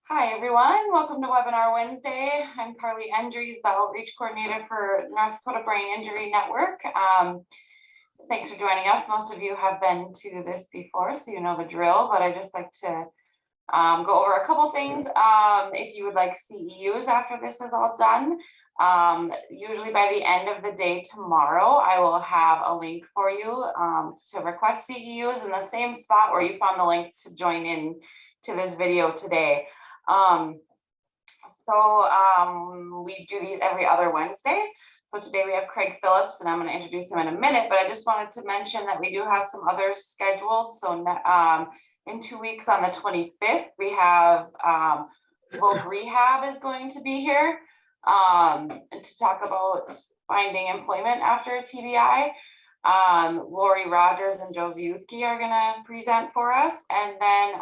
Hi, everyone. Welcome to Webinar Wednesday. I'm Carly Endries, the Outreach Coordinator for North Dakota Brain Injury Network. Thanks for joining us. Most of you have been to this before, so you know the drill, but I just like to go over a couple things. If you would like CEUs after this is all done, usually by the end of the day tomorrow, I will have a link for you to request CEUs in the same spot where you found the link to join in to this video today. We do these every other Wednesday. So today we have Craig Phillips, and I'm going to introduce him in a minute, but I just wanted to mention that we do have some others scheduled. So in 2 weeks on the 25th, we have Voc Rehab is going to be here to talk about finding employment after a TBI. Lori Rogers and Josie Uthke are going to present for us. And then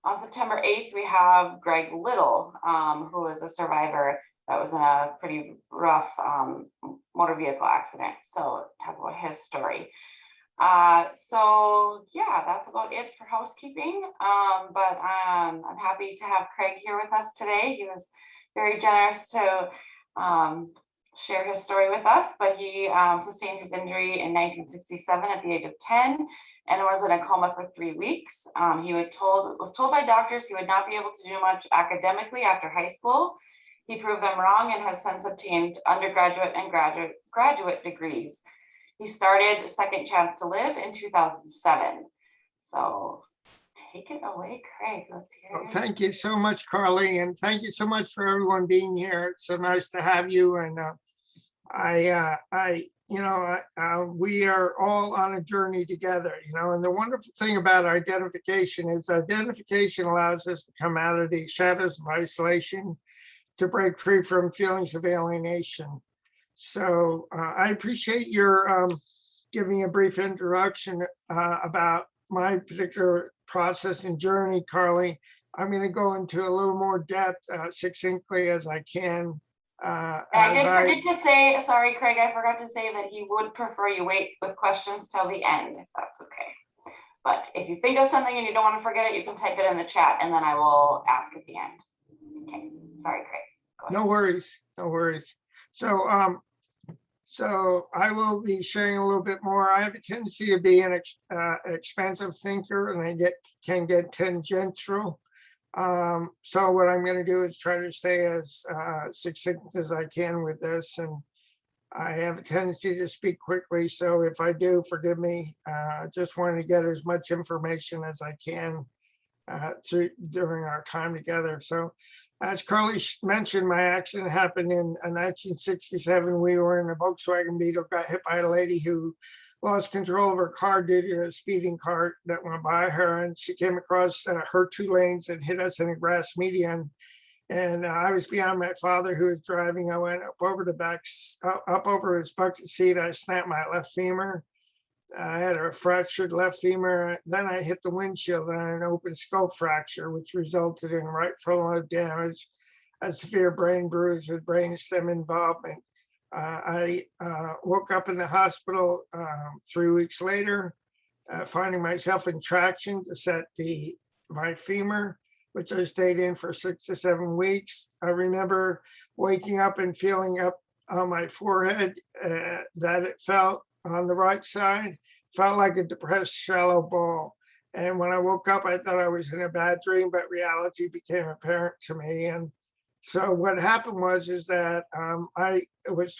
on September 8th, we have Greg Little, who is a survivor that was in a pretty rough motor vehicle accident. So talk about his story. So yeah, that's about it for housekeeping. But I'm happy to have Craig here with us today. He was very generous to share his story with us, but he sustained his injury in 1967 at the age of 10 and was in a coma for 3 weeks. He was told by doctors he would not be able to do much academically after high school. He proved them wrong and has since obtained undergraduate and graduate degrees. He started Second Chance to Live in 2007. So take it away, Craig. Let's hear it. Thank you so much, Carly, and thank you so much for everyone being here. It's so nice to have you. And we are all on a journey together, and the wonderful thing about identification is identification allows us to come out of the shadows of isolation, to break free from feelings of alienation. So I appreciate your giving a brief introduction about my particular process and journey, Carly. I'm going to go into a little more depth succinctly as I can. I did forget to say, sorry, Craig, I forgot to say that he would prefer you wait with questions till the end, if that's okay. But if you think of something and you don't want to forget it, you can type it in the chat and then I will ask at the end. Okay, sorry, Craig. Go ahead. No worries, no worries. So I will be sharing a little bit more. I have a tendency to be an expansive thinker, and I can get tangential. So what I'm going to do is try to stay as succinct as I can with this, and I have a tendency to speak quickly, so if I do, forgive me. Just wanted to get as much information as I can during our time together. So as Carly mentioned, my accident happened in 1967. We were in a Volkswagen Beetle, got hit by a lady who lost control of her car due to a speeding car that went by her, and she came across her 2 lanes and hit us in a grass median. And I was behind my father who was driving. I went up over his bucket seat. I snapped my left femur. I had a fractured left femur. Then I hit the windshield and an open skull fracture, which resulted in right frontal lobe damage, a severe brain bruise with brainstem involvement. I woke up in the hospital 3 weeks later, finding myself in traction to set my femur, which I stayed in for 6 to 7 weeks. I remember waking up and feeling up on my forehead that it felt on the right side, felt like a depressed shallow ball. And when I woke up, I thought I was in a bad dream, but reality became apparent to me. And so what happened was that I was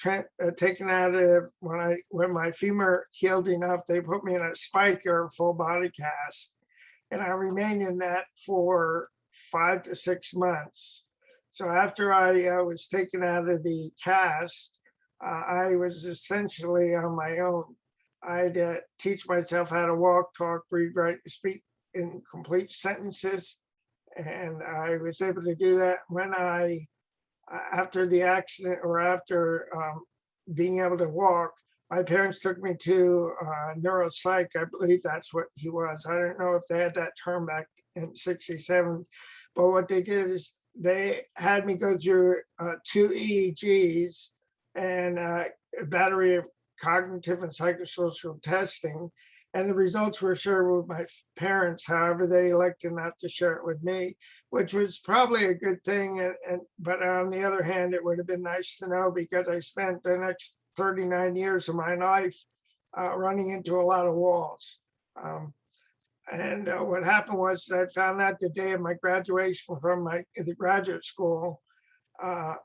taken out of, when my femur healed enough, they put me in a spiker, a full body cast. And I remained in that for 5 to 6 months. So after I was taken out of the cast, I was essentially on my own. I had to teach myself how to walk, talk, breathe, write, speak in complete sentences. And I was able to do that when after the accident, or after being able to walk, my parents took me to neuropsych. I believe that's what he was. I don't know if they had that term back in 67, but what they did is they had me go through 2 EEGs and a battery of cognitive and psychosocial testing. And the results were shared with my parents. However, they elected not to share it with me, which was probably a good thing. But on the other hand, it would have been nice to know, because I spent the next 39 years of my life running into a lot of walls. And what happened was that I found out the day of my graduation from the graduate school. I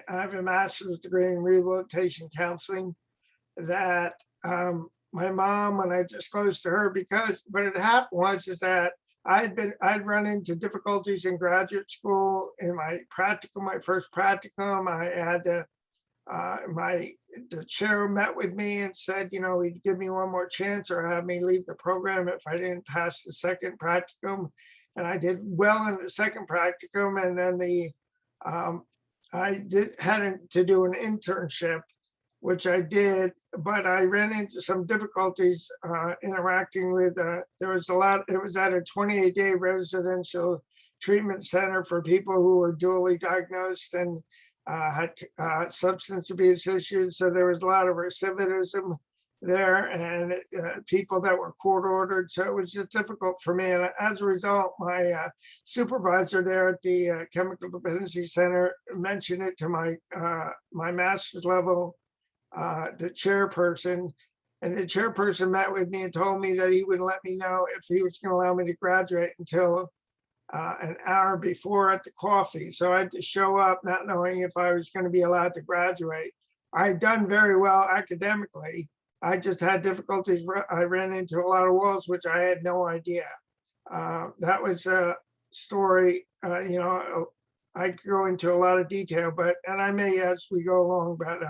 have a master's degree in rehabilitation counseling. That my mom, when I disclosed to her, because what had happened was is that I'd run into difficulties in graduate school in my practicum, my first practicum. I had to the chair met with me and said, he'd give me one more chance or have me leave the program if I didn't pass the second practicum. And I did well in the second practicum. And then had to do an internship, which I did, but I ran into some difficulties interacting with, it was at a 28-day residential treatment center for people who were dually diagnosed and had substance abuse issues. So there was a lot of recidivism there, and people that were court ordered. So it was just difficult for me. And as a result, my supervisor there at the Chemical Dependency Center mentioned it to my master's level, the chairperson. And the chairperson met with me and told me that he would let me know if he was going to allow me to graduate until an hour before at the coffee. So I had to show up not knowing if I was going to be allowed to graduate. I had done very well academically. I just had difficulties. I ran into a lot of walls, which I had no idea. That was a story, I could go into a lot of detail, and I may as we go along, but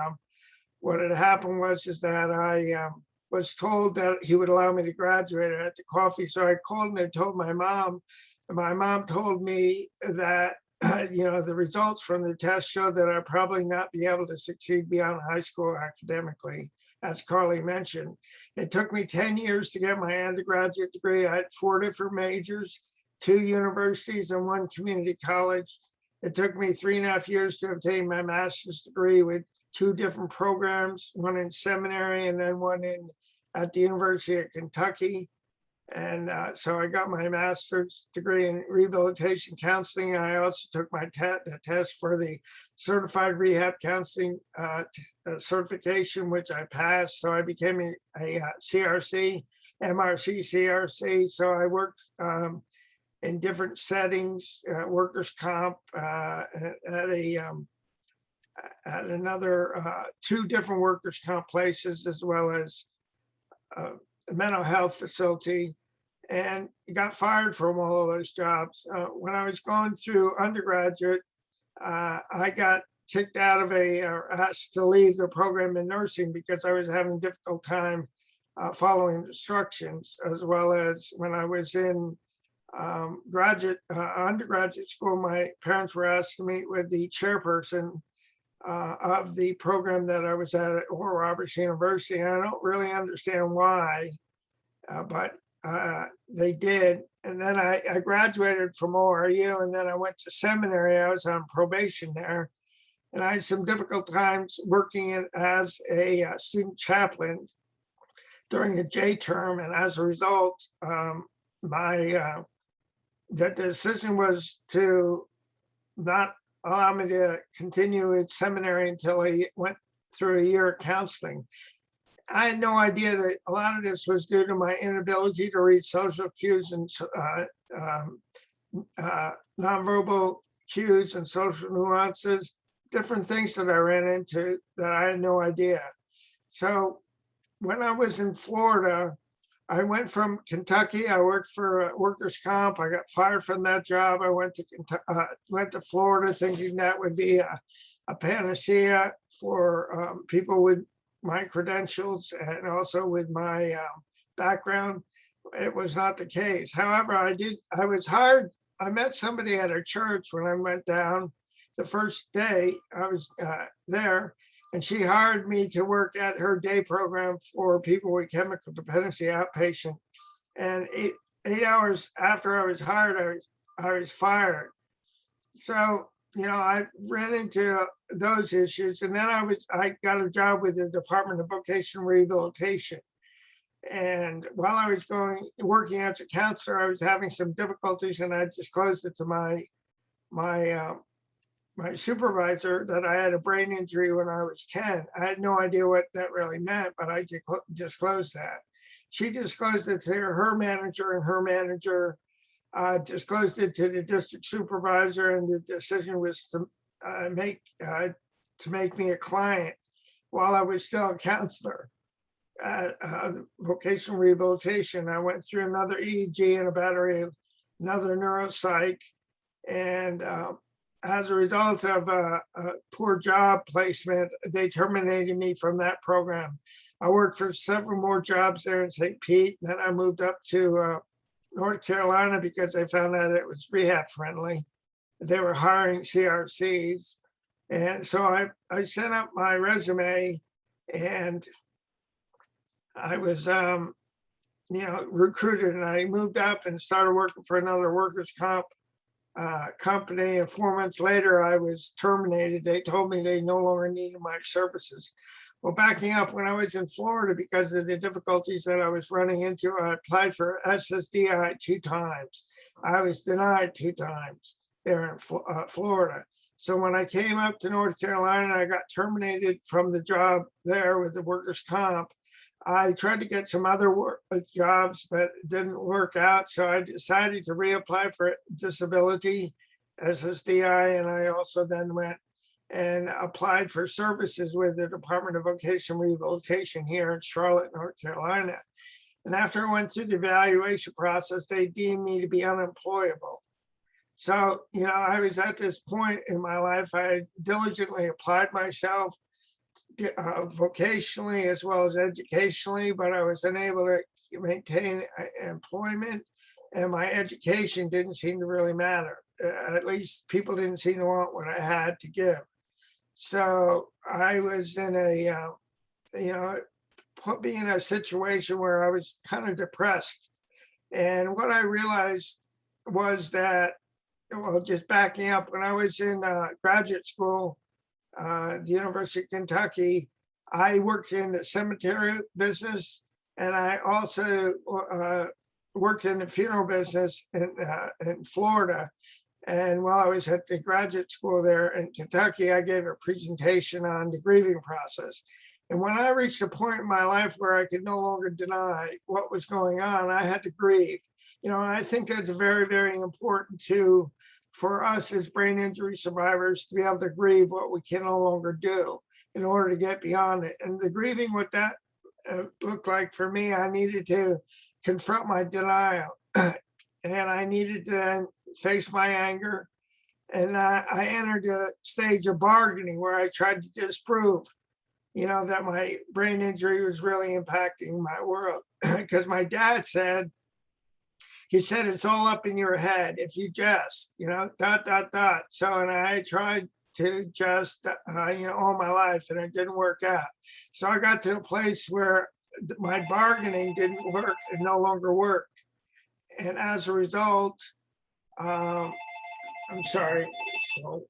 what had happened is that I was told that he would allow me to graduate at the coffee. So I called and I told my mom. And my mom told me that, the results from the test showed that I'd probably not be able to succeed beyond high school academically, as Carly mentioned. It took me 10 years to get my undergraduate degree. I had 4 different majors, 2 universities and 1 community college. It took me 3.5 years to obtain my master's degree with 2 different programs, one in seminary and then one at the University of Kentucky. And so I got my master's degree in rehabilitation counseling. I also took my test for the certified rehab counseling certification, which I passed. So I became a CRC, MRC CRC. So I worked in different settings, workers' comp at another 2 different workers' comp places, as well as a mental health facility, and got fired from all of those jobs. When I was going through undergraduate, I got kicked out of or asked to leave the program in nursing because I was having a difficult time following instructions, as well as when I was in undergraduate school, my parents were asked to meet with the chairperson of the program that I was at Oral Roberts University. And I don't really understand why, but they did. And then I graduated from ORU, and then I went to seminary. I was on probation there. And I had some difficult times working as a student chaplain during a J term. And as a result, the decision was to not allow me to continue in seminary until I went through a year of counseling. I had no idea that a lot of this was due to my inability to read social cues and nonverbal cues and social nuances, different things that I ran into that I had no idea. So when I was in Florida, I went from Kentucky. I worked for workers' comp. I got fired from that job. I went to Florida thinking that would be a panacea for people with my credentials and also with my background. It was not the case. However, I was hired. I met somebody at a church when I went down the first day I was there. And she hired me to work at her day program for people with chemical dependency outpatient. And eight hours after I was hired, I was fired. So, I ran into those issues. And then I got a job with the Department of Vocational Rehabilitation. And while I was working as a counselor, I was having some difficulties, and I disclosed it to my my supervisor that I had a brain injury when I was 10. I had no idea what that really meant, but I disclosed that. She disclosed it to her manager, and her manager disclosed it to the district supervisor, and the decision was to make me a client while I was still a counselor. Vocational rehabilitation. I went through another EEG and a battery of another neuropsych, and as a result of a poor job placement, they terminated me from that program. I worked for several more jobs there in St. Pete. Then I moved up to North Carolina because I found out it was rehab friendly. They were hiring CRCs. And so I sent up my resume, and I was, recruited, and I moved up and started working for another workers' comp company. And 4 months later, I was terminated. They told me they no longer needed my services. Well, backing up, when I was in Florida, because of the difficulties that I was running into, I applied for SSDI 2 times. I was denied 2 times there in Florida. So when I came up to North Carolina, I got terminated from the job there with the workers' comp. I tried to get some other jobs, but it didn't work out. So I decided to reapply for disability, SSDI, and I also then went and applied for services with the Department of Vocational Rehabilitation here in Charlotte, North Carolina. And after I went through the evaluation process, they deemed me to be unemployable. So, I was at this point in my life, I diligently applied myself vocationally as well as educationally, but I was unable to maintain employment, and my education didn't seem to really matter. At least people didn't seem to want what I had to give. So I was in put me in a situation where I was kind of depressed. And what I realized was that, well, just backing up, when I was in graduate school, the University of Kentucky, I worked in the cemetery business, and I also worked in the funeral business in Florida. And while I was at the graduate school there in Kentucky, I gave a presentation on the grieving process. And when I reached a point in my life where I could no longer deny what was going on, I had to grieve. And I think that's very, very important for us as brain injury survivors to be able to grieve what we can no longer do in order to get beyond it. And the grieving, what that looked like for me, I needed to confront my denial, and I needed to then face my anger. And I entered a stage of bargaining where I tried to disprove, that my brain injury was really impacting my world. Because my dad said, it's all up in your head. If you just, dot, dot, dot. So, and I tried to just, all my life, and it didn't work out. So I got to a place where my bargaining didn't work. It no longer worked. And as a result, I'm sorry. So,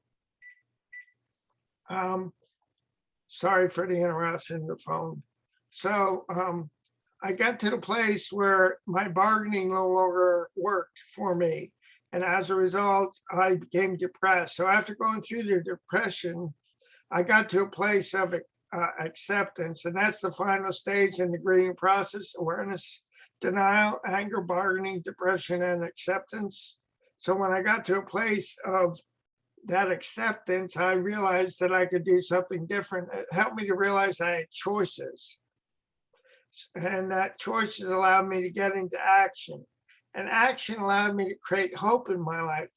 sorry for the interruption of the phone. So, I got to the place where my bargaining no longer worked for me. And as a result, I became depressed. So after going through the depression, I got to a place of acceptance. And that's the final stage in the grieving process: awareness, denial, anger, bargaining, depression, and acceptance. So when I got to a place of that acceptance, I realized that I could do something different. It helped me to realize I had choices. And that choices allowed me to get into action. And action allowed me to create hope in my life.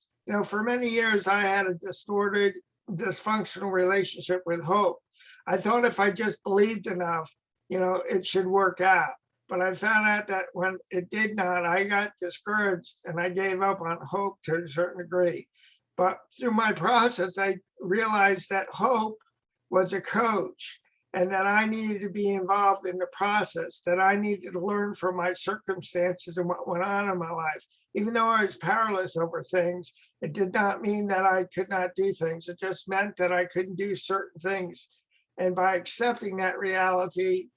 For many years, I had a distorted, dysfunctional relationship with hope. I thought if I just believed enough, it should work out. But I found out that when it did not, I got discouraged and I gave up on hope to a certain degree. But through my process, I realized that hope was a coach, and that I needed to be involved in the process, that I needed to learn from my circumstances and what went on in my life. Even though I was powerless over things, it did not mean that I could not do things. It just meant that I couldn't do certain things. And by accepting that reality,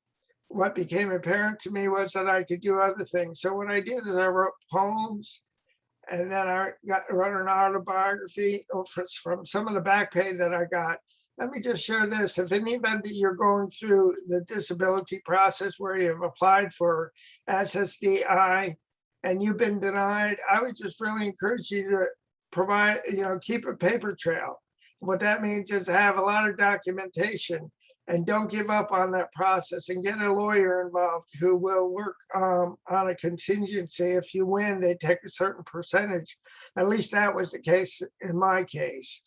what became apparent to me was that I could do other things. So what I did is I wrote poems, and then wrote an autobiography from some of the back pay that I got. Let me just share this. If in the event that you're going through the disability process where you've applied for SSDI and you've been denied, I would just really encourage you to provide, keep a paper trail. What that means is have a lot of documentation, and don't give up on that process, and get a lawyer involved who will work on a contingency. If you win, they take a certain percentage. At least that was the case in my case.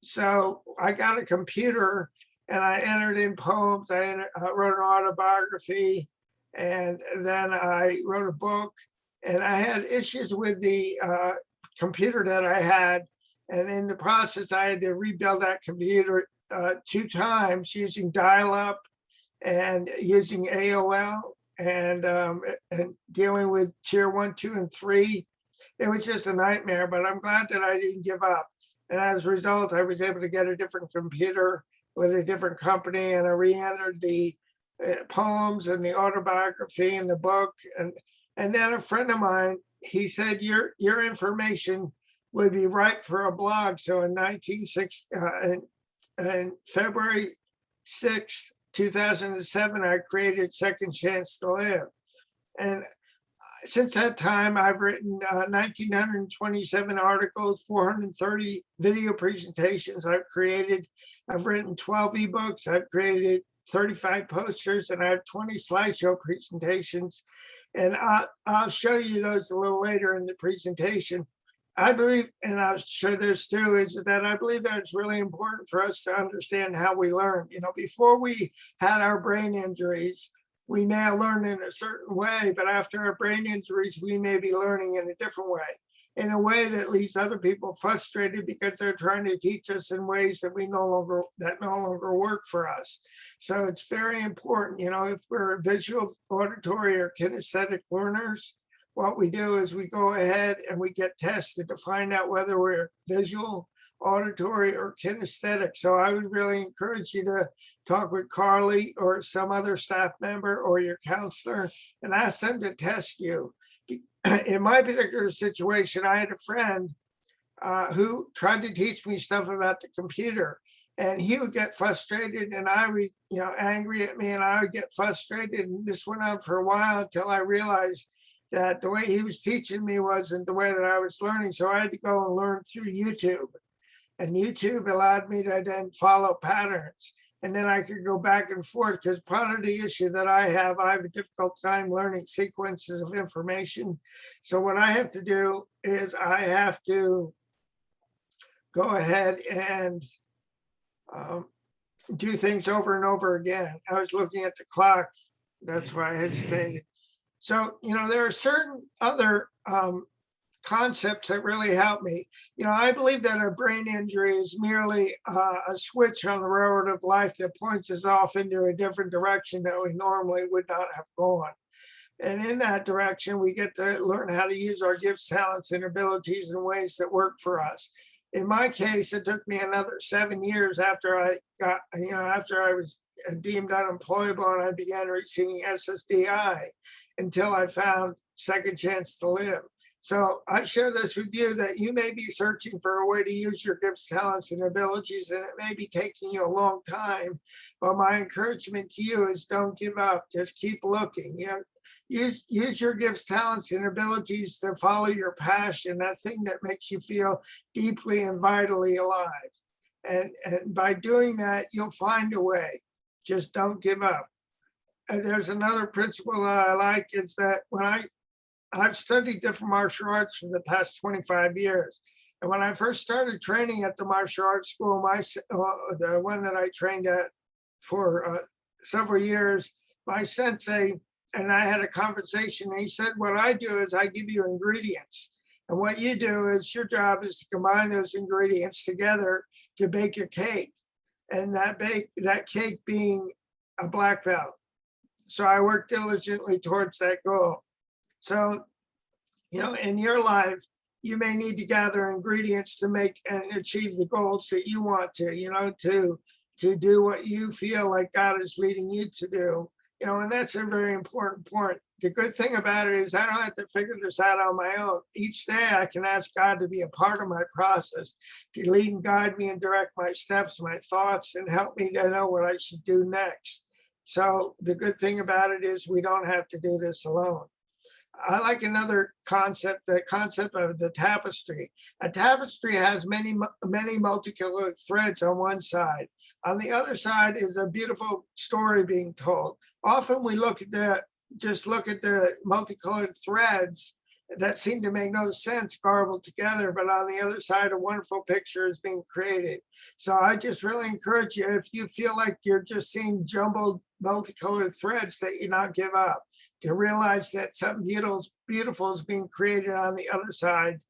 So I got a computer and I entered in poems. I wrote an autobiography, and then I wrote a book. And I had issues with the computer that I had. And in the process, I had to rebuild that computer 2 times using dial-up and using AOL, and dealing with tier 1, 2, and 3. It was just a nightmare, but I'm glad that I didn't give up. And as a result, I was able to get a different computer with a different company, and I re-entered the poems and the autobiography and the book. And then a friend of mine, he said, your information would be ripe for a blog. So in 1960, and February 6, 2007, I created Second Chance to Live. And since that time, I've written 1,927 articles, 430 video presentations I've written 12 ebooks, I've created 35 posters, and I have 20 slideshow presentations. And I'll show you those a little later in the presentation. I believe, and I'll show this too, is that I believe that it's really important for us to understand how we learn. Before we had our brain injuries, we may have learned in a certain way, but after our brain injuries, we may be learning in a different way, in a way that leaves other people frustrated because they're trying to teach us in ways that no longer work for us. So it's very important, if we're visual, auditory, or kinesthetic learners, what we do is we go ahead and we get tested to find out whether we're visual, auditory, or kinesthetic. So I would really encourage you to talk with Carly or some other staff member or your counselor and ask them to test you. In my particular situation, I had a friend who tried to teach me stuff about the computer, and he would get frustrated, and I would, angry at me, and I would get frustrated. And this went on for a while until I realized that the way he was teaching me wasn't the way that I was learning. So I had to go and learn through YouTube. And YouTube allowed me to then follow patterns. And then I could go back and forth, because part of the issue that I have a difficult time learning sequences of information. So what I have to do is I have to go ahead and do things over and over again. I was looking at the clock. That's why I hesitated. So, there are certain other concepts that really help me. I believe that a brain injury is merely a switch on the railroad of life that points us off into a different direction that we normally would not have gone. And in that direction, we get to learn how to use our gifts, talents, and abilities in ways that work for us. In my case, it took me another 7 years after I was deemed unemployable and I began receiving SSDI until I found Second Chance to Live. So I share this with you, that you may be searching for a way to use your gifts, talents, and abilities, and it may be taking you a long time. But my encouragement to you is don't give up. Just keep looking. Use your gifts, talents, and abilities to follow your passion, that thing that makes you feel deeply and vitally alive. And by doing that, you'll find a way. Just don't give up. And there's another principle that I like, is that when I've studied different martial arts for the past 25 years. And when I first started training at the martial arts school, the one that I trained at for several years, my sensei and I had a conversation. And he said, what I do is I give you ingredients. And what you do is your job is to combine those ingredients together to bake a cake. And that cake being a black belt. So I work diligently towards that goal. So, in your life, you may need to gather ingredients to make and achieve the goals that you want to do what you feel like God is leading you to do. And that's a very important point. The good thing about it is I don't have to figure this out on my own. Each day I can ask God to be a part of my process, to lead and guide me and direct my steps, my thoughts, and help me to know what I should do next. So the good thing about it is we don't have to do this alone. I like another concept, the concept of the tapestry. A tapestry has many multicolored threads on one side. On the other side is a beautiful story being told. Often we look at just look at the multicolored threads that seem to make no sense garbled together, but on the other side, a wonderful picture is being created. So I just really encourage you, if you feel like you're just seeing jumbled multicolored threads, that you not give up, to realize that something beautiful is being created on the other side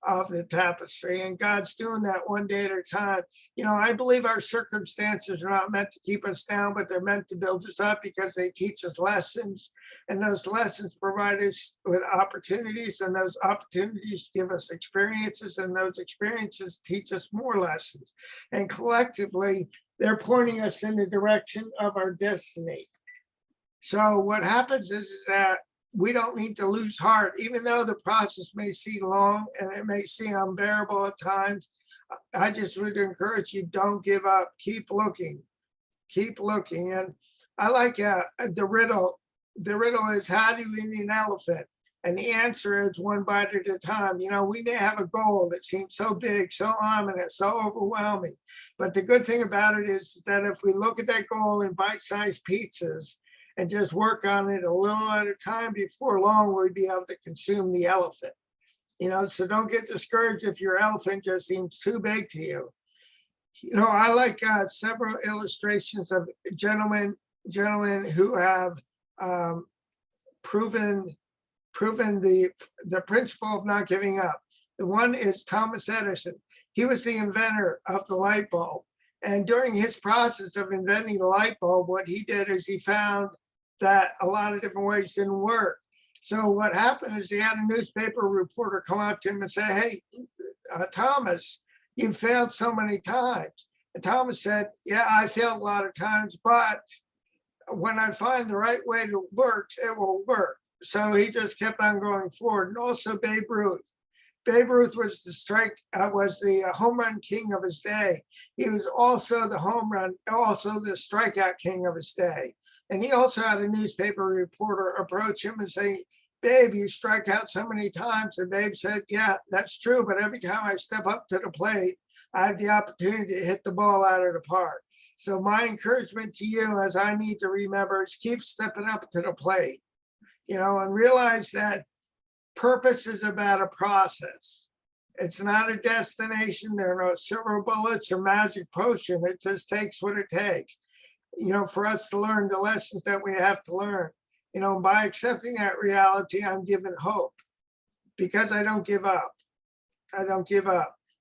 of the tapestry, and God's doing that one day at a time. I believe our circumstances are not meant to keep us down, but they're meant to build us up because they teach us lessons, and those lessons provide us with opportunities, and those opportunities give us experiences, and those experiences teach us more lessons, and collectively they're pointing us in the direction of our destiny. So what happens is that we don't need to lose heart, even though the process may seem long and it may seem unbearable at times. I just would encourage you, don't give up, keep looking. And I like the riddle. The riddle is, how do you eat an elephant? And the answer is one bite at a time. We may have a goal that seems so big, so ominous, so overwhelming. But the good thing about it is that if we look at that goal in bite-sized pizzas, and just work on it a little at a time, before long, we'll be able to consume the elephant. So don't get discouraged if your elephant just seems too big to you. I like several illustrations of gentlemen who have proven the principle of not giving up. The one is Thomas Edison. He was the inventor of the light bulb. And during his process of inventing the light bulb, what he did is he found that a lot of different ways didn't work. So what happened is he had a newspaper reporter come up to him and say, "Hey, Thomas, you failed so many times." And Thomas said, "Yeah, I failed a lot of times, but when I find the right way to work, it will work." So he just kept on going forward. And also Babe Ruth. Babe Ruth was the home run king of his day. He was also the strikeout king of his day. And he also had a newspaper reporter approach him and say, "Babe, you strike out so many times." And Babe said, "Yeah, that's true. But every time I step up to the plate, I have the opportunity to hit the ball out of the park." So my encouragement to you, as I need to remember, is keep stepping up to the plate, and realize that purpose is about a process. It's not a destination. There are no silver bullets or magic potion. It just takes what it takes, for us to learn the lessons that we have to learn. By accepting that reality, I'm given hope because I don't give up.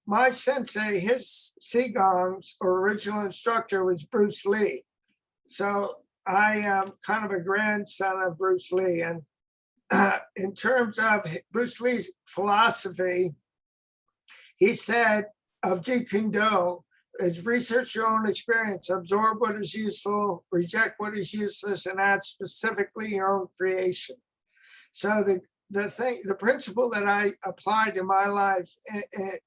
My sensei, his Qigong's original instructor was Bruce Lee. So I am kind of a grandson of Bruce Lee. And in terms of Bruce Lee's philosophy, he said of Jeet Kune Do is research your own experience, absorb what is useful, reject what is useless, and add specifically your own creation. So the principle that I applied in my life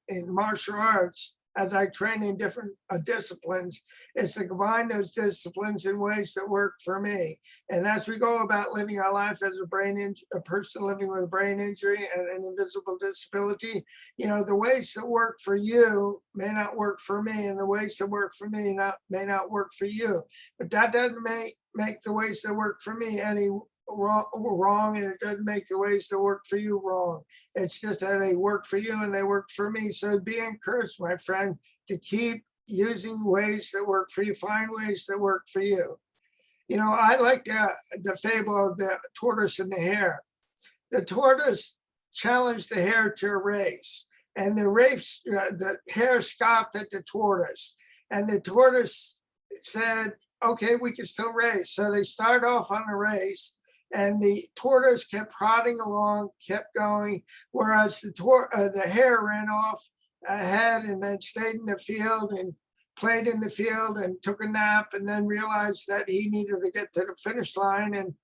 in martial arts, as I train in different disciplines, is to combine those disciplines in ways that work for me. And as we go about living our life as a person living with a brain injury and an invisible disability, the ways that work for you may not work for me, and the ways that work for me may not work for you. But that doesn't make the ways that work for me any wrong, and it doesn't make the ways that work for you wrong. It's just that they work for you and they work for me. So be encouraged, my friend, to keep using ways that work for you. Find ways that work for you. I like the fable of the tortoise and the hare. The tortoise challenged the hare to a race, and the hare scoffed at the tortoise, and the tortoise said, "Okay, we can still race." So they started off on a race, and the tortoise kept prodding along, kept going, whereas the hare ran off ahead and then stayed in the field and played in the field and took a nap and then realized that he needed to get to the finish line and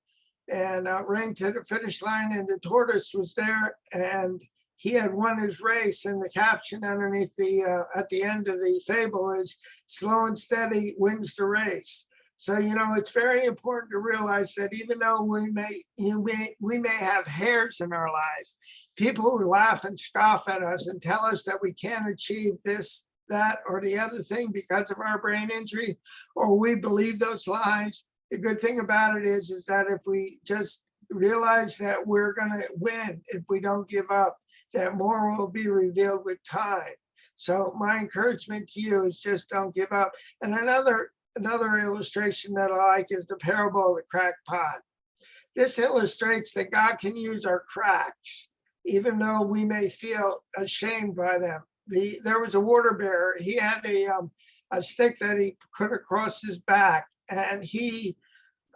ran to the finish line, and the tortoise was there and he had won his race. And the caption underneath the at the end of the fable is "Slow and steady wins the race." So, it's very important to realize that even though we may have hairs in our life, people who laugh and scoff at us and tell us that we can't achieve this, that, or the other thing because of our brain injury, or we believe those lies. The good thing about it is that if we just realize that we're going to win, if we don't give up, that more will be revealed with time. So my encouragement to you is just don't give up. And another illustration that I like is the parable of the cracked pot. This illustrates that God can use our cracks, even though we may feel ashamed by them. There was a water bearer. He had a stick that he put across his back, and he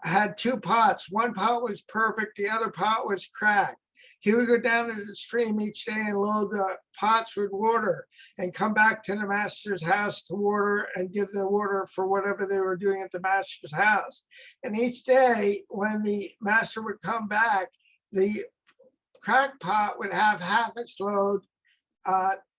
had two pots. One pot was perfect, the other pot was cracked. He would go down to the stream each day and load the pots with water and come back to the master's house to water and give the water for whatever they were doing at the master's house. And each day when the master would come back, the cracked pot would have half its load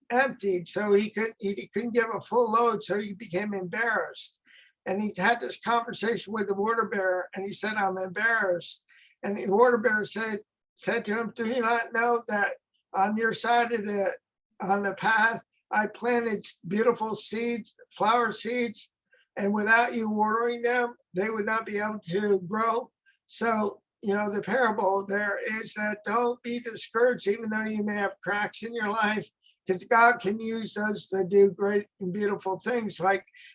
emptied, so he couldn't give a full load, so he became embarrassed. And he had this conversation with the water bearer, and he said, "I'm embarrassed." And the water bearer said to him, "Do you not know that on your side of the path, I planted beautiful seeds, flower seeds, and without you watering them, they would not be able to grow?" So, the parable there is that don't be discouraged, even though you may have cracks in your life, because God can use us to do great and beautiful things.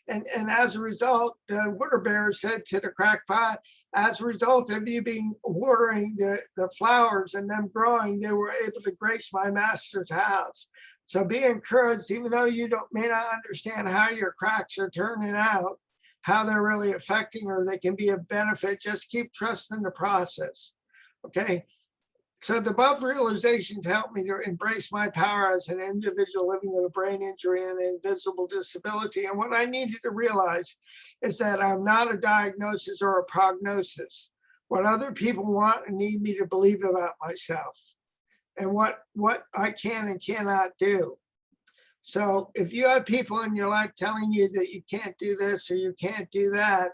And as a result, the water bearer said to the cracked pot, as a result of you being watering the flowers and them growing, they were able to grace my master's house. So be encouraged, even though you may not understand how your cracks are turning out, how they're really affecting, or they can be a benefit. Just keep trusting the process. Okay. So the above realizations helped me to embrace my power as an individual living with a brain injury and an invisible disability. And what I needed to realize is that I'm not a diagnosis or a prognosis. What other people want and need me to believe about myself, and what I can and cannot do. So if you have people in your life telling you that you can't do this or you can't do that,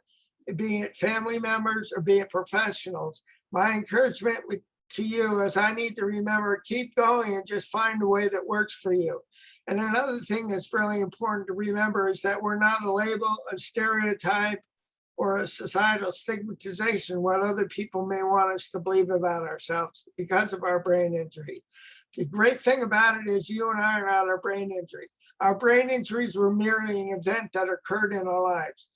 be it family members or be it professionals, my encouragement to you is I need to remember, keep going and just find a way that works for you. And another thing that's really important to remember is that we're not a label, a stereotype, or a societal stigmatization, what other people may want us to believe about ourselves because of our brain injury. The great thing about it is you and I are not our brain injury. Our brain injuries were merely an event that occurred in our lives.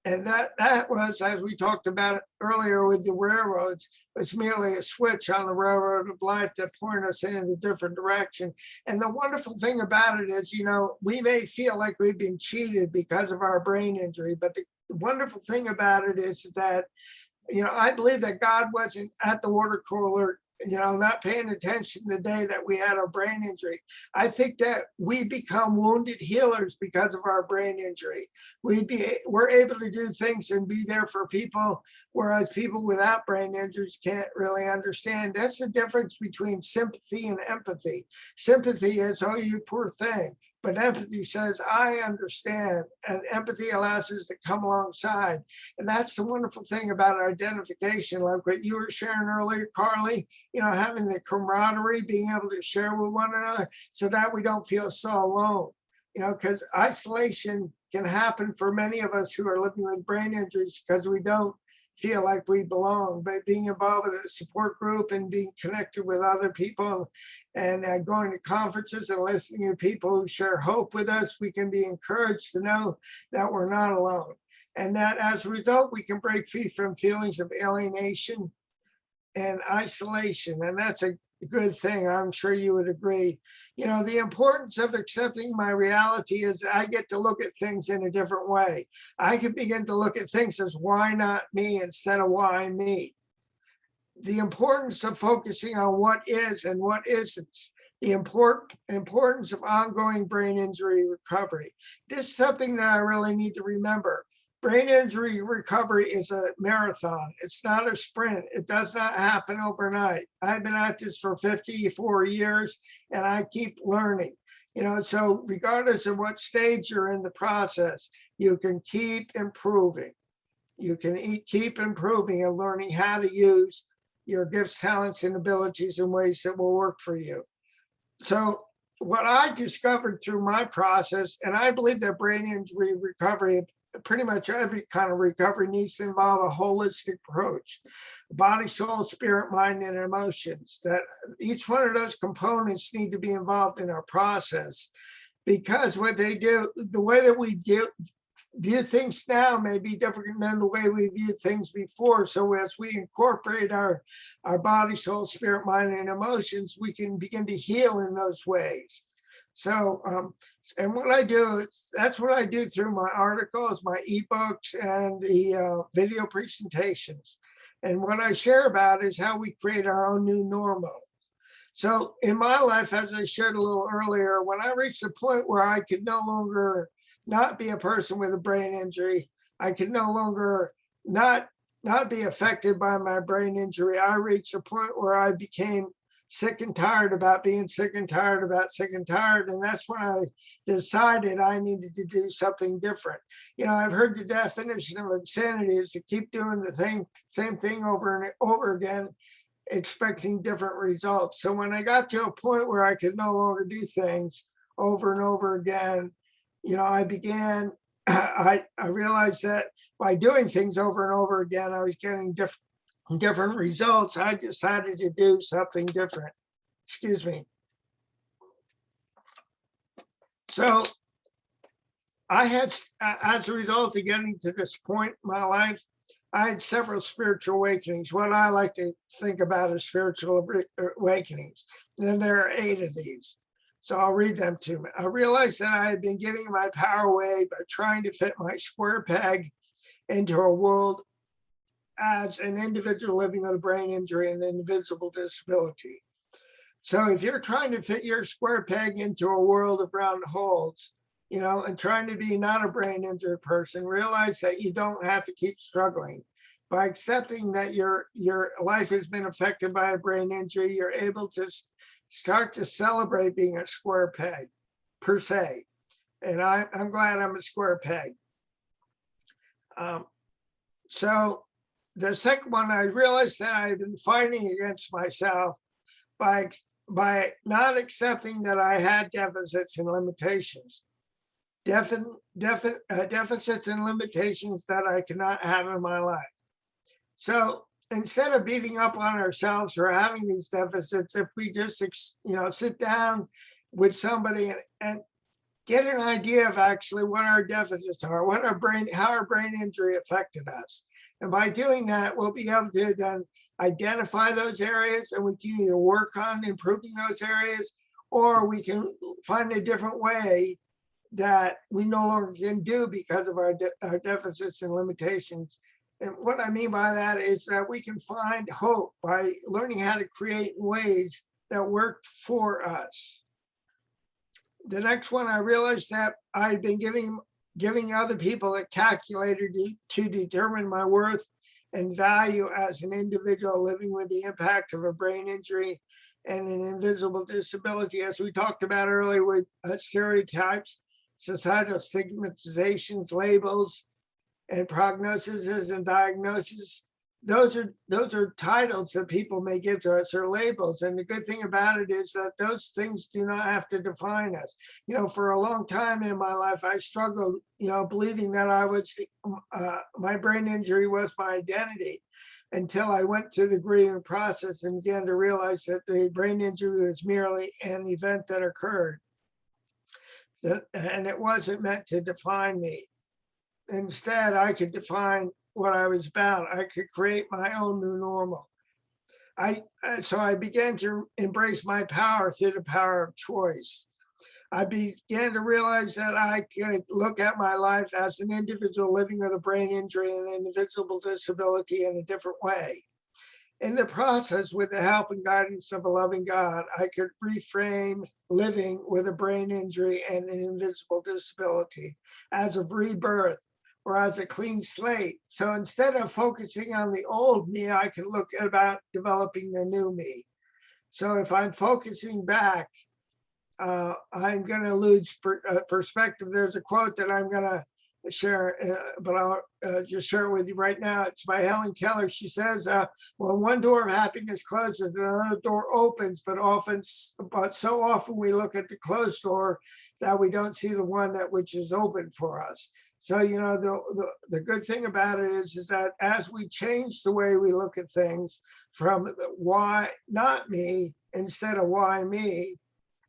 And that was, as we talked about earlier with the railroads, was merely a switch on the railroad of life that pointed us in a different direction. And the wonderful thing about it is, we may feel like we've been cheated because of our brain injury, but the wonderful thing about it is that, I believe that God wasn't at the water cooler, not paying attention the day that we had our brain injury. I think that we become wounded healers because of our brain injury. We're able to do things and be there for people, whereas people without brain injuries can't really understand. That's the difference between sympathy and empathy. Sympathy is, oh, you poor thing. But empathy says, I understand, and empathy allows us to come alongside. And that's the wonderful thing about identification, like what you were sharing earlier, Carly, having the camaraderie, being able to share with one another so that we don't feel so alone, because isolation can happen for many of us who are living with brain injuries because we don't feel like we belong. But being involved in a support group and being connected with other people and going to conferences and listening to people who share hope with us, we can be encouraged to know that we're not alone. And that as a result, we can break free from feelings of alienation and isolation. And that's a good thing. I'm sure you would agree. The importance of accepting my reality is I get to look at things in a different way. I can begin to look at things as why not me instead of why me. The importance of focusing on what is and what isn't the importance of ongoing brain injury recovery. This is something that I really need to remember. Brain injury recovery is a marathon. It's not a sprint. It does not happen overnight. I've been at this for 54 years and I keep learning. So regardless of what stage you're in the process, you can keep improving. You can keep improving and learning how to use your gifts, talents, and abilities in ways that will work for you. So what I discovered through my process, and I believe that brain injury recovery, pretty much every kind of recovery, needs to involve a holistic approach: body, soul, spirit, mind, and emotions. That each one of those components need to be involved in our process, because what they do, the way that we view things now may be different than the way we viewed things before. So as we incorporate our body, soul, spirit, mind, and emotions, we can begin to heal in those ways. So, and what I do, that's what I do through my articles, my ebooks, and the video presentations. And what I share about is how we create our own new normal. So in my life, as I shared a little earlier, when I reached the point where I could no longer not be a person with a brain injury, I could no longer not be affected by my brain injury, I reached a point where I became sick and tired about being sick and tired about sick and tired. And that's when I decided I needed to do something different. I've heard the definition of insanity is to keep doing the same thing over and over again, expecting different results. So when I got to a point where I could no longer do things over and over again, I began, I realized that by doing things over and over again, I was getting different results. I decided to do something different. Excuse me. So I had, as a result of getting to this point in my life, I had several spiritual awakenings. What I like to think about as spiritual awakenings. Then there are 8 of these. So I'll read them to you. I realized that I had been giving my power away by trying to fit my square peg into a world as an individual living with a brain injury and an invisible disability. So if you're trying to fit your square peg into a world of round holes, and trying to be not a brain injured person, realize that you don't have to keep struggling. By accepting that your life has been affected by a brain injury, you're able to start to celebrate being a square peg, per se. And I'm glad I'm a square peg. So the second one, I realized that I had been fighting against myself by not accepting that I had deficits and limitations. Deficits and limitations that I cannot have in my life. So instead of beating up on ourselves for having these deficits, if we just sit down with somebody and get an idea of actually what our deficits are, how our brain injury affected us. And by doing that, we'll be able to then identify those areas, and we can either work on improving those areas, or we can find a different way that we no longer can do because of our deficits and limitations. And what I mean by that is that we can find hope by learning how to create ways that work for us. The next one, I realized that I'd been giving other people a calculator to determine my worth and value as an individual living with the impact of a brain injury and an invisible disability, as we talked about earlier, with stereotypes, societal stigmatizations, labels, and prognoses and diagnoses. Those are titles that people may give to us, or labels. And the good thing about it is that those things do not have to define us. For a long time in my life, I struggled, believing that my brain injury was my identity, until I went through the grieving process and began to realize that the brain injury was merely an event that occurred. And it wasn't meant to define me. Instead, I could define what I was about. I could create my own new normal. So I began to embrace my power through the power of choice. I began to realize that I could look at my life as an individual living with a brain injury and an invisible disability in a different way. In the process, with the help and guidance of a loving God, I could reframe living with a brain injury and an invisible disability as a rebirth or as a clean slate. So instead of focusing on the old me, I can look about developing the new me. So if I'm focusing back, I'm going to lose perspective. There's a quote that I'm going to share, but I'll just share it with you right now. It's by Helen Keller. She says, "When one door of happiness closes, another door opens, but so often we look at the closed door that we don't see the one that which is open for us." So the good thing about it is that as we change the way we look at things from the why not me instead of why me,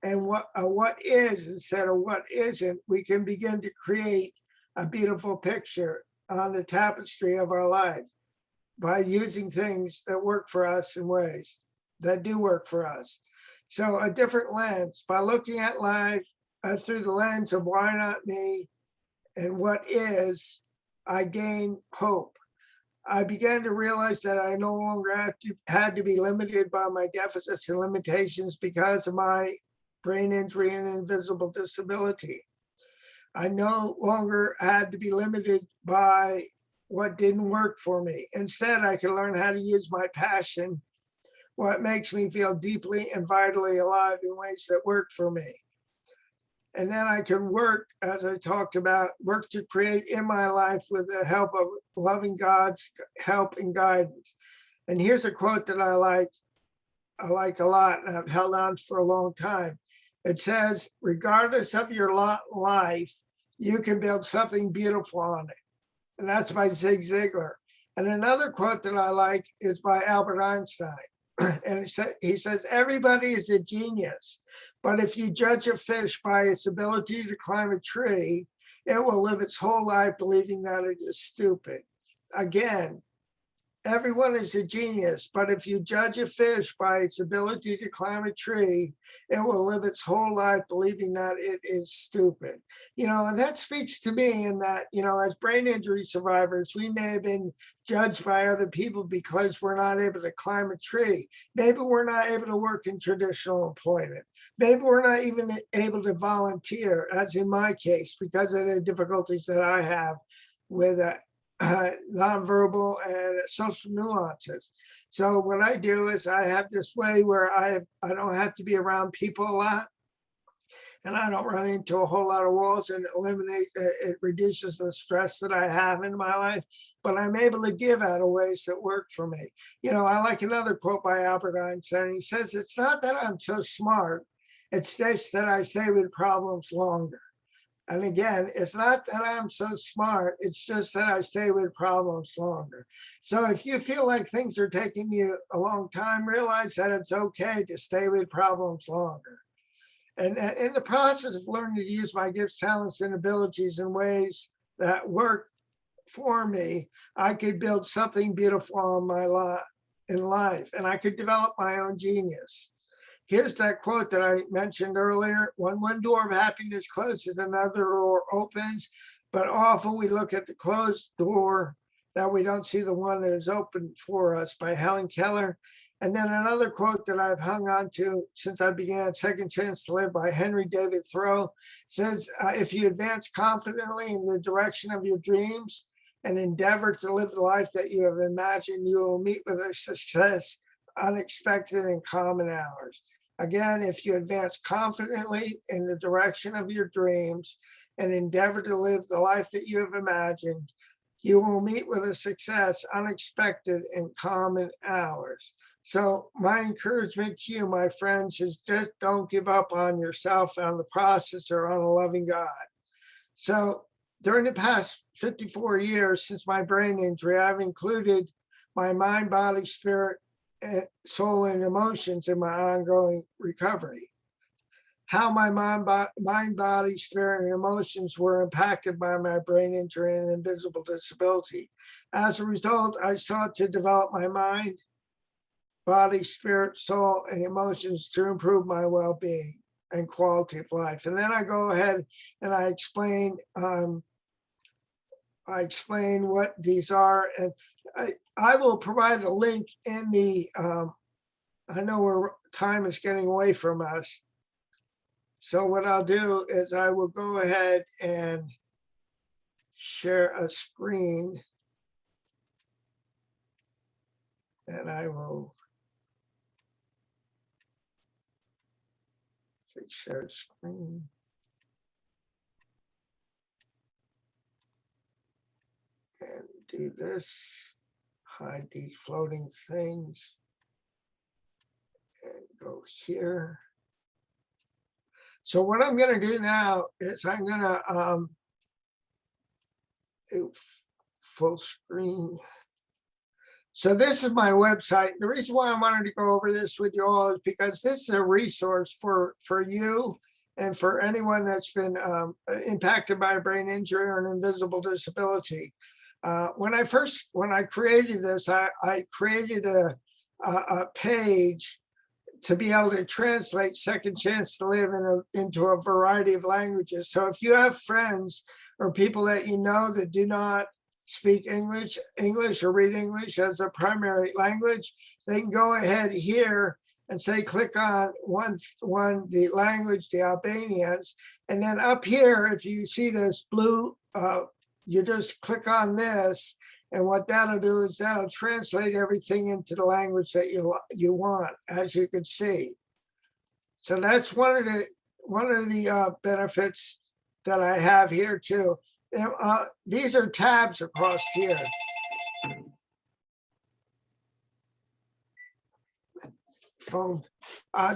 and what is instead of what isn't, we can begin to create a beautiful picture on the tapestry of our life by using things that work for us in ways that do work for us. So a different lens, by looking at life through the lens of why not me and what is, I gain hope. I began to realize that I no longer had to be limited by my deficits and limitations because of my brain injury and invisible disability. I no longer had to be limited by what didn't work for me. Instead, I can learn how to use my passion, what makes me feel deeply and vitally alive in ways that work for me. And then I can work, as I talked about, work to create in my life with the help of loving God's help and guidance. And here's a quote that I like a lot, and I've held on for a long time. It says, "Regardless of your lot in life, you can build something beautiful on it." And that's by Zig Ziglar. And another quote that I like is by Albert Einstein. And he says, "Everybody is a genius, but if you judge a fish by its ability to climb a tree, it will live its whole life believing that it is stupid." Again, everyone is a genius, but if you judge a fish by its ability to climb a tree, it will live its whole life believing that it is stupid. And that speaks to me in that, as brain injury survivors, we may have been judged by other people because we're not able to climb a tree. Maybe we're not able to work in traditional employment. Maybe we're not even able to volunteer, as in my case, because of the difficulties that I have with nonverbal and social nuances. So what I do is I have this way where I don't have to be around people a lot, and I don't run into a whole lot of walls, and it reduces the stress that I have in my life, but I'm able to give out of ways that work for me. I like another quote by Albert Einstein. He says, "It's not that I'm so smart, it's just that I stay with problems longer." And again, it's not that I'm so smart, it's just that I stay with problems longer. So if you feel like things are taking you a long time, realize that it's okay to stay with problems longer. And in the process of learning to use my gifts, talents, and abilities in ways that work for me, I could build something beautiful in life, and I could develop my own genius. Here's that quote that I mentioned earlier: "When one door of happiness closes, another door opens, but often we look at the closed door that we don't see the one that is open for us," by Helen Keller. And then another quote that I've hung on to since I began Second Chance to Live by Henry David Thoreau says, "If you advance confidently in the direction of your dreams and endeavor to live the life that you have imagined, you will meet with a success unexpected in common hours." Again, if you advance confidently in the direction of your dreams and endeavor to live the life that you have imagined, you will meet with a success unexpected in common hours. So my encouragement to you, my friends, is just don't give up on yourself, on the process, or on a loving God. So during the past 54 years since my brain injury, I've included my mind, body, spirit, soul, and emotions in my ongoing recovery. How my mind, body, spirit, and emotions were impacted by my brain injury and invisible disability. As a result, I sought to develop my mind, body, spirit, soul, and emotions to improve my well-being and quality of life. And then I go ahead and I explain I explain what these are, and I will provide a link in the, I know where time is getting away from us. So what I'll do is I will go ahead and share a screen. And I will say share screen. And do this, hide these floating things. And go here. So what I'm going to do now is I'm going to do full screen. So this is my website. The reason why I wanted to go over this with you all is because this is a resource for you and for anyone that's been impacted by a brain injury or an invisible disability. When I created this, I created a page to be able to translate Second Chance to Live into a variety of languages. So if you have friends or people that you know that do not speak English or read English as a primary language, they can go ahead here and say, click on the language, the Albanians, and then up here, if you see this blue, you just click on this, and what that'll do is that'll translate everything into the language that you want, as you can see. So that's one of the benefits that I have here too. These are tabs across here. Phone.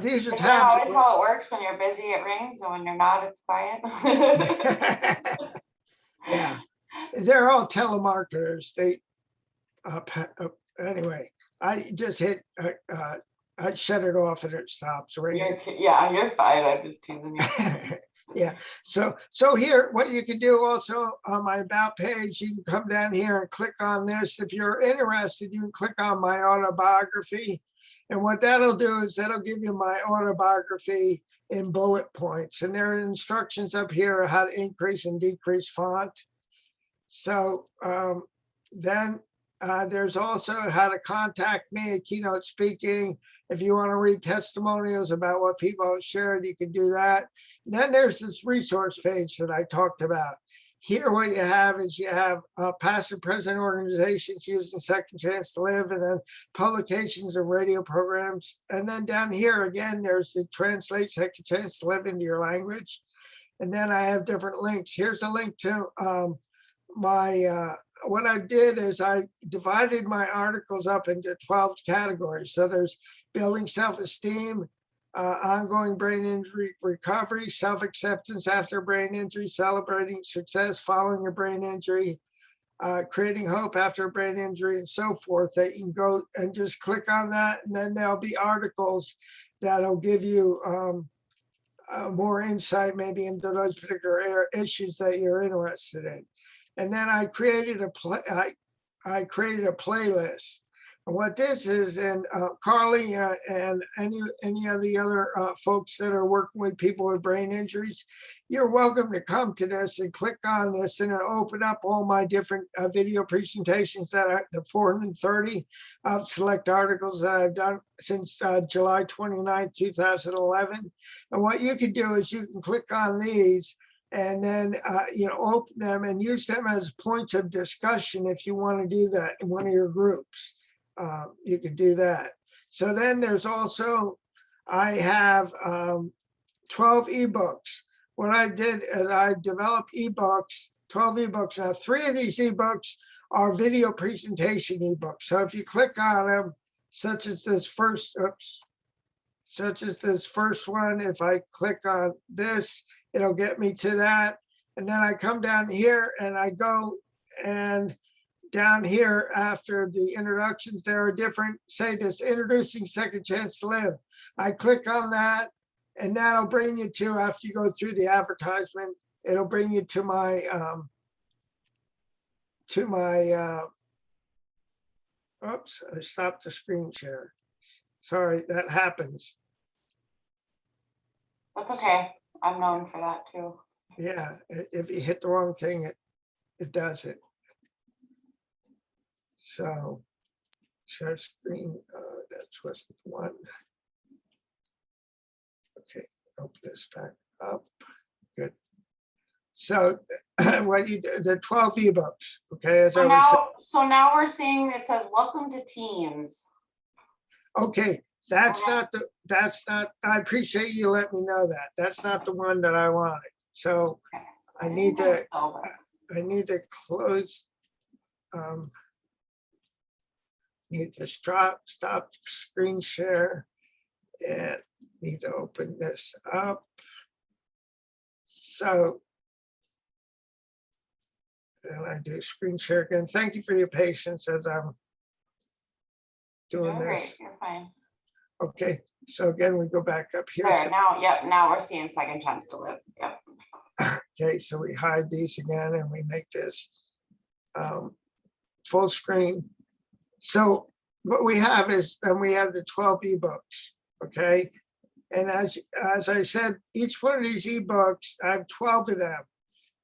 These are Isn't that tabs. always how it works? When you're busy, it rings, and when you're not, it's quiet. Yeah, they're all telemarketers. They anyway, I just hit I shut it off and it stops ringing. You're fine. I'm just teasing you. Yeah, so here, what you can do also on my about page, you can come down here and click on this. If you're interested, you can click on my autobiography, and what that'll do is that'll give you my autobiography in bullet points, and there are instructions up here how to increase and decrease font. So then there's also how to contact me at Keynote Speaking. If you want to read testimonials about what people have shared, you can do that. And then there's this resource page that I talked about. Here, what you have is you have past and present organizations using Second Chance to Live, and then publications and radio programs. And then down here, again, there's the Translate Second Chance to Live into your language. And then I have different links. Here's a link to what I did is I divided my articles up into 12 categories. So there's building self-esteem, ongoing brain injury recovery, self-acceptance after brain injury, celebrating success following a brain injury, creating hope after a brain injury, and so forth. That you can go and just click on that, and then there'll be articles that'll give you more insight maybe into those particular issues that you're interested in. And then I created a playlist. And what this is, and Carly and any of the other folks that are working with people with brain injuries, you're welcome to come to this and click on this, and it'll open up all my different video presentations that are the 430 select articles that I've done since July 29, 2011. And what you can do is you can click on these, and then open them and use them as points of discussion if you want to do that in one of your groups. You can do that. So then there's also, I have 12 ebooks. What I did is I developed ebooks, 12 ebooks. Now 3 of these ebooks are video presentation ebooks. So if you click on them, such as this first one, if I click on this, it'll get me to that. And then I come down here and I go, and down here after the introductions, there are different, say this, introducing Second Chance to Live. I click on that, and that'll bring you to, after you go through the advertisement, it'll bring you to my, oops, I stopped the screen share. Sorry, that happens. That's okay. I'm known for that too. Yeah, if you hit the wrong thing, it does it. So share screen, that's what's the one. Okay, open this back up. Good. So what you do, the 12 ebooks, okay, as I was saying. So now we're seeing it says, welcome to Teams. Okay, that's not, I appreciate you letting me know that. That's not the one that I wanted. So I need to close, need to stop screen share and need to open this up. So then I do screen share again. Thank you for your patience as I'm doing You're this. great, you're fine. Okay, so again, we go back up here. There, So, now, yep, now we're seeing Second Chance to Live. Yep. okay, so we hide these again and we make this full screen. So what we have is, then we have the 12 ebooks, okay? And as I said, each one of these ebooks, I have 12 of them.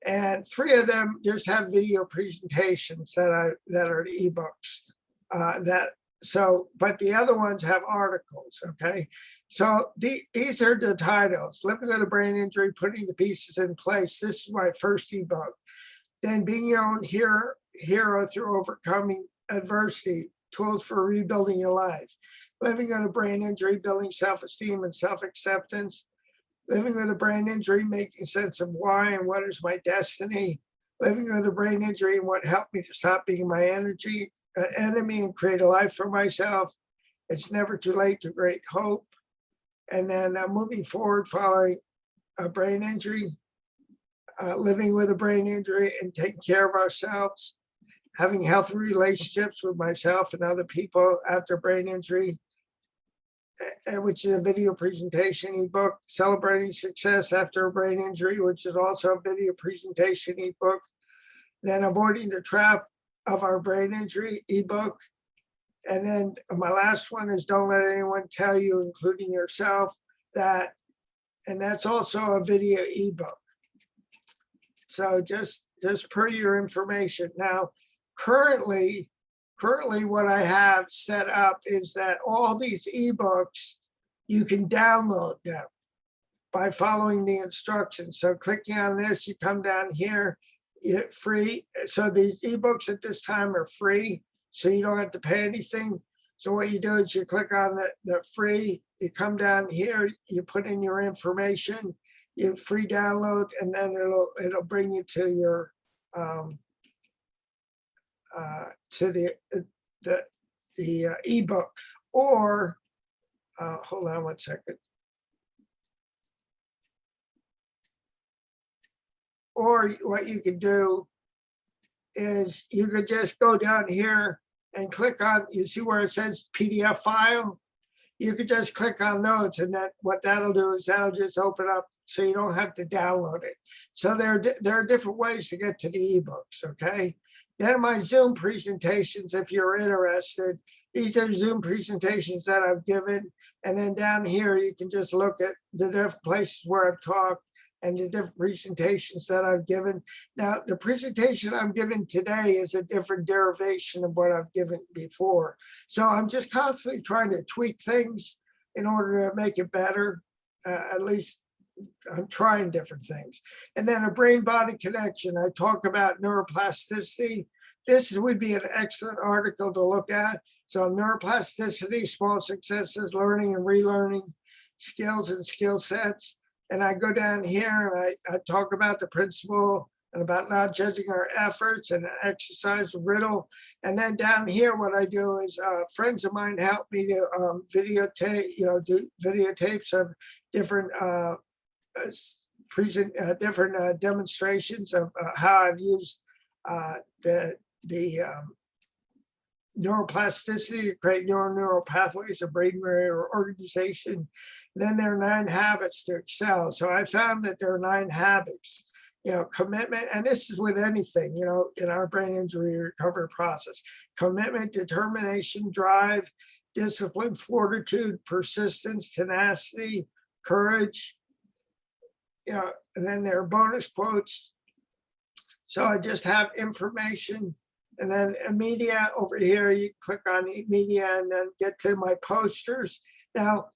And 3 of them just have video presentations that are the ebooks. But the other ones have articles, okay? So these are the titles: Living with a Brain Injury, Putting the Pieces in Place. This is my first ebook. Then Being Your Own Hero Through Overcoming Adversity, Tools for Rebuilding Your Life. Living with a Brain Injury, Building Self-Esteem and Self-Acceptance. Living with a Brain Injury, Making Sense of Why and What Is My Destiny. Living with a Brain Injury and What Helped Me to Stop Being My enemy and Create a Life for Myself. It's Never Too Late to Great Hope. And then moving forward following a brain injury, living with a brain injury and taking care of ourselves, having healthy relationships with myself and other people after brain injury, which is a video presentation ebook. Celebrating Success After a Brain Injury, which is also a video presentation ebook. Then Avoiding the Trap of Our Brain Injury ebook. And then my last one is Don't Let Anyone Tell You, Including Yourself, that, and that's also a video ebook. So just per your information. Now, currently what I have set up is that all these ebooks, you can download them by following the instructions. So clicking on this, you come down here, it's free. So these ebooks at this time are free, so you don't have to pay anything. So what you do is you click on the free, you come down here, you put in your information, you free download, and then it'll bring you to your to the ebook. Or hold on one second. Or what you could do is you could just go down here and click on, you see where it says PDF file? You could just click on those, and then what that'll do is that'll just open up so you don't have to download it. So there are different ways to get to the ebooks, okay? Then my Zoom presentations, if you're interested, these are Zoom presentations that I've given. And then down here, you can just look at the different places where I've talked and the different presentations that I've given. Now, the presentation I'm giving today is a different derivation of what I've given before. So I'm just constantly trying to tweak things in order to make it better. At least I'm trying different things. And then a brain-body connection. I talk about neuroplasticity. This would be an excellent article to look at. So neuroplasticity, small successes, learning and relearning skills and skill sets. And I go down here and I talk about the principle and about not judging our efforts and exercise riddle. And then down here, what I do is friends of mine help me to videotape, do videotapes of different different demonstrations of how I've used the neuroplasticity to create neural pathways of brain barrier organization. Then there are 9 habits to excel. So I found that there are 9 habits, commitment, and this is with anything, in our brain injury recovery process: commitment, determination, drive, discipline, fortitude, persistence, tenacity, courage. And then there are bonus quotes. So I just have information And then media over here, you click on media and then get to my posters. Now,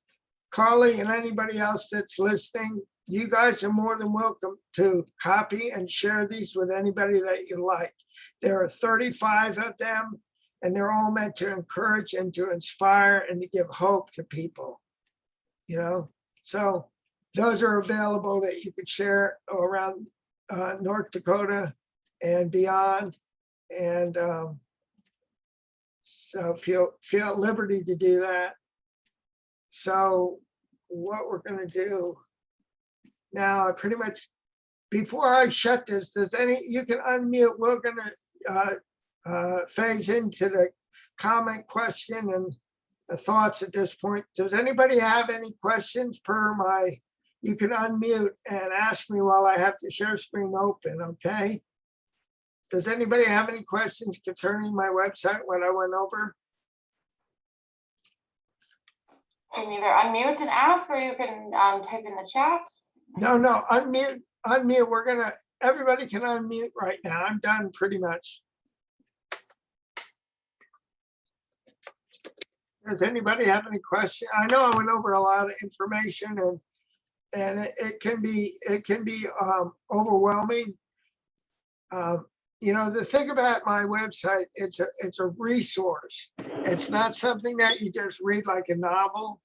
Carly and anybody else that's listening, you guys are more than welcome to copy and share these with anybody that you like. There are 35 of them, and they're all meant to encourage and to inspire and to give hope to people, you know? So those are available that you could share around North Dakota and beyond. And so feel at liberty to do that. So what we're going to do now, I pretty much, before I shut this, you can unmute. We're going to phase into the comment, question, and the thoughts at this point. Does anybody have any questions you can unmute and ask me while I have the share screen open, okay? Does anybody have any questions concerning my website, what I went over? You can either unmute and ask, or you can type in the chat. No, unmute. Everybody can unmute right now. I'm done pretty much. Does anybody have any questions? I know I went over a lot of information, and it can be overwhelming. The thing about my website, it's a resource. It's not something that you just read like a novel.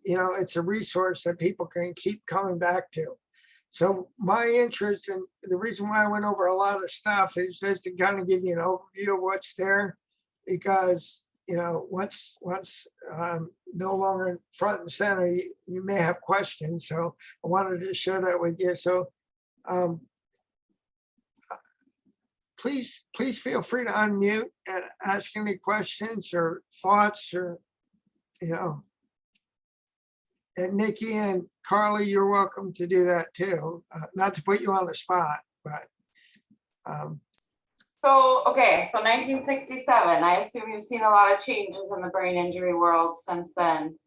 It's a resource that people can keep coming back to. So my interest, and the reason why I went over a lot of stuff, is just to kind of give you an overview of what's there, because once no longer front and center, you may have questions. So I wanted to share that with you. So please feel free to unmute and ask any questions or thoughts, or and Nikki and Carly, you're welcome to do that too. Not to put you on the spot, but. So 1967, I assume you've seen a lot of changes in the brain injury world since then.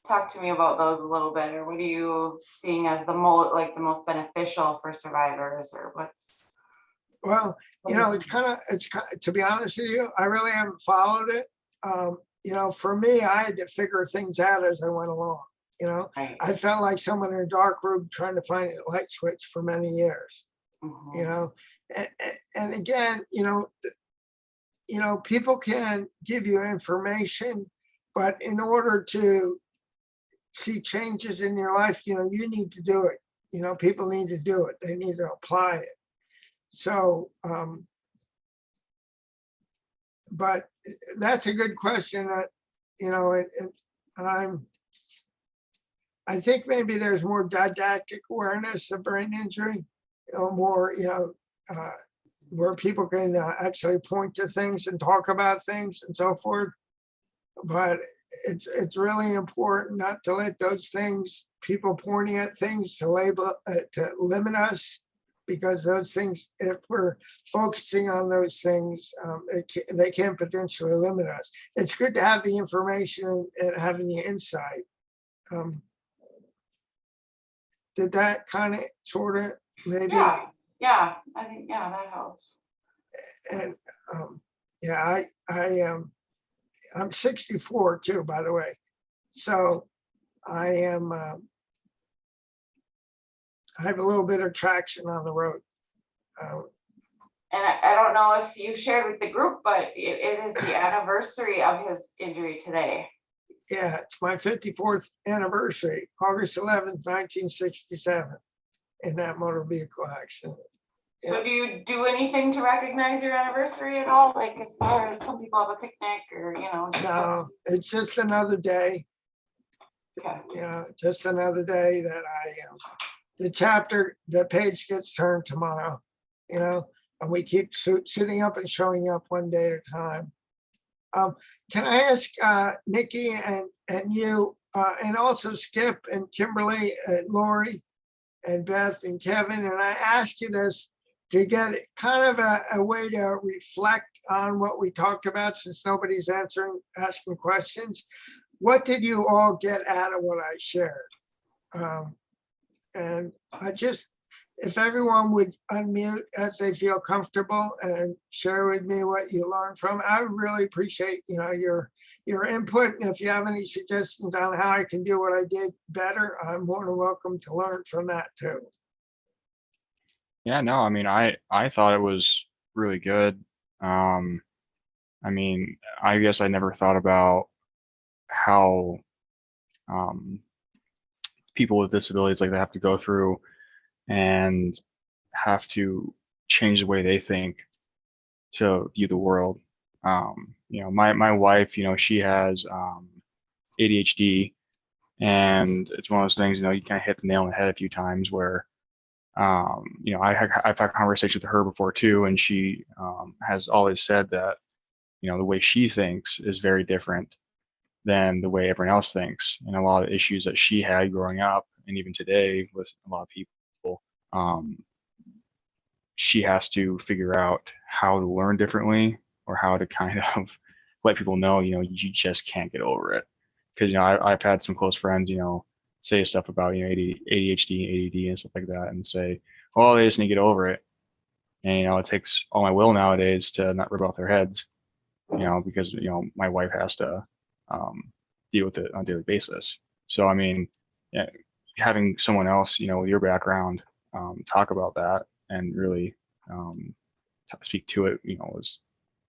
Talk to me about those a little bit, or what are you seeing as the most beneficial for survivors, or what's? Well, it's kind of, to be honest with you, I really haven't followed it. For me, I had to figure things out as I went along. Right. I felt like someone in a dark room trying to find a light switch for many years. Mm-hmm. And again, people can give you information, but in order to see changes in your life, you need to do it. People need to do it. They need to apply it. So, but that's a good question. I think maybe there's more didactic awareness of brain injury, more, where people can actually point to things and talk about things and so forth. But it's really important not to let those things, people pointing at things, to limit us, because those things, if we're focusing on those things, they can potentially limit us. It's good to have the information and having the insight. Did that kind of sort of maybe? Yeah, I think, that helps. And I'm 64 too, by the way. So I have a little bit of traction on the road. And I don't know if you shared with the group, but it is the anniversary of his injury today. Yeah, it's my 54th anniversary, August 11th, 1967, in that motor vehicle accident. Yeah. So do you do anything to recognize your anniversary at all? Like, as far as some people have a picnic, or, No, it's just another day. Okay. Just another day that the page gets turned tomorrow, and we keep sitting up and showing up one day at a time. Can I ask Nikki and you, and also Skip and Kimberly and Lori and Beth and Kevin, and I ask you this to get kind of a way to reflect on what we talked about, since nobody's asking questions. What did you all get out of what I shared? And I just, if everyone would unmute as they feel comfortable and share with me what you learned from, I would really appreciate, your input. And if you have any suggestions on how I can do what I did better, I'm more than welcome to learn from that too. Yeah, no, I mean, I thought it was really good. Um, I mean, I guess I never thought about how um, people with disabilities, like, they have to go through and have to change the way they think to view the world. My wife, she has ADHD, and it's one of those things, you kind of hit the nail on the head a few times where I've had conversations with her before too, and she has always said that the way she thinks is very different than the way everyone else thinks, and a lot of issues that she had growing up and even today with a lot of people, um, she has to figure out how to learn differently, or how to kind of let people know, you just can't get over it. Because I've had some close friends, say stuff about ADHD, ADD, and stuff like that, and say, "Oh, they just need to get over it." And it takes all my will nowadays to not rip off their heads, because my wife has to deal with it on a daily basis. So I mean, yeah, having someone else, with your background, talk about that and really speak to it, was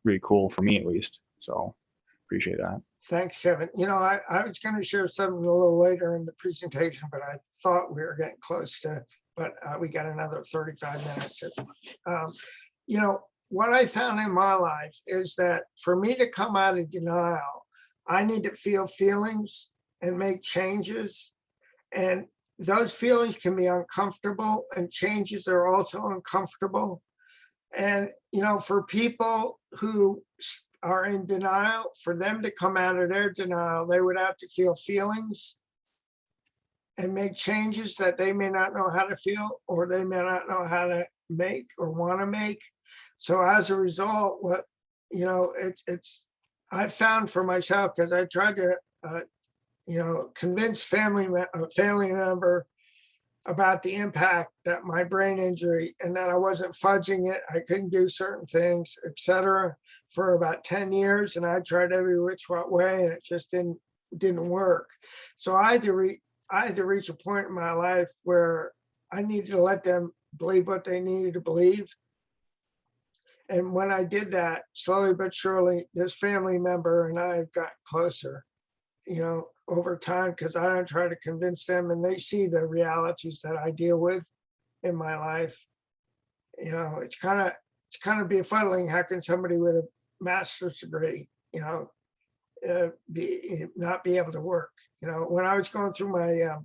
really cool for me at least. So appreciate that. Thanks, Kevin. I was going to share something a little later in the presentation, but I thought we were getting close to, but we got another 35 minutes. Um, what I found in my life is that for me to come out of denial, I need to feel feelings and make changes. And those feelings can be uncomfortable, and changes are also uncomfortable. And, for people who are in denial, for them to come out of their denial, they would have to feel feelings and make changes that they may not know how to feel, or they may not know how to make or want to make. So as a result, it's I found for myself, because I tried to, convince a family member about the impact that my brain injury, and that I wasn't fudging it, I couldn't do certain things, etc., for about 10 years. And I tried every which way, and it just didn't work. So I had to reach a point in my life where I needed to let them believe what they needed to believe. And when I did that, slowly but surely, this family member and I have got closer, over time, because I don't try to convince them, and they see the realities that I deal with in my life. It's kind of befuddling. How can somebody with a master's degree, not be able to work? When I was going through my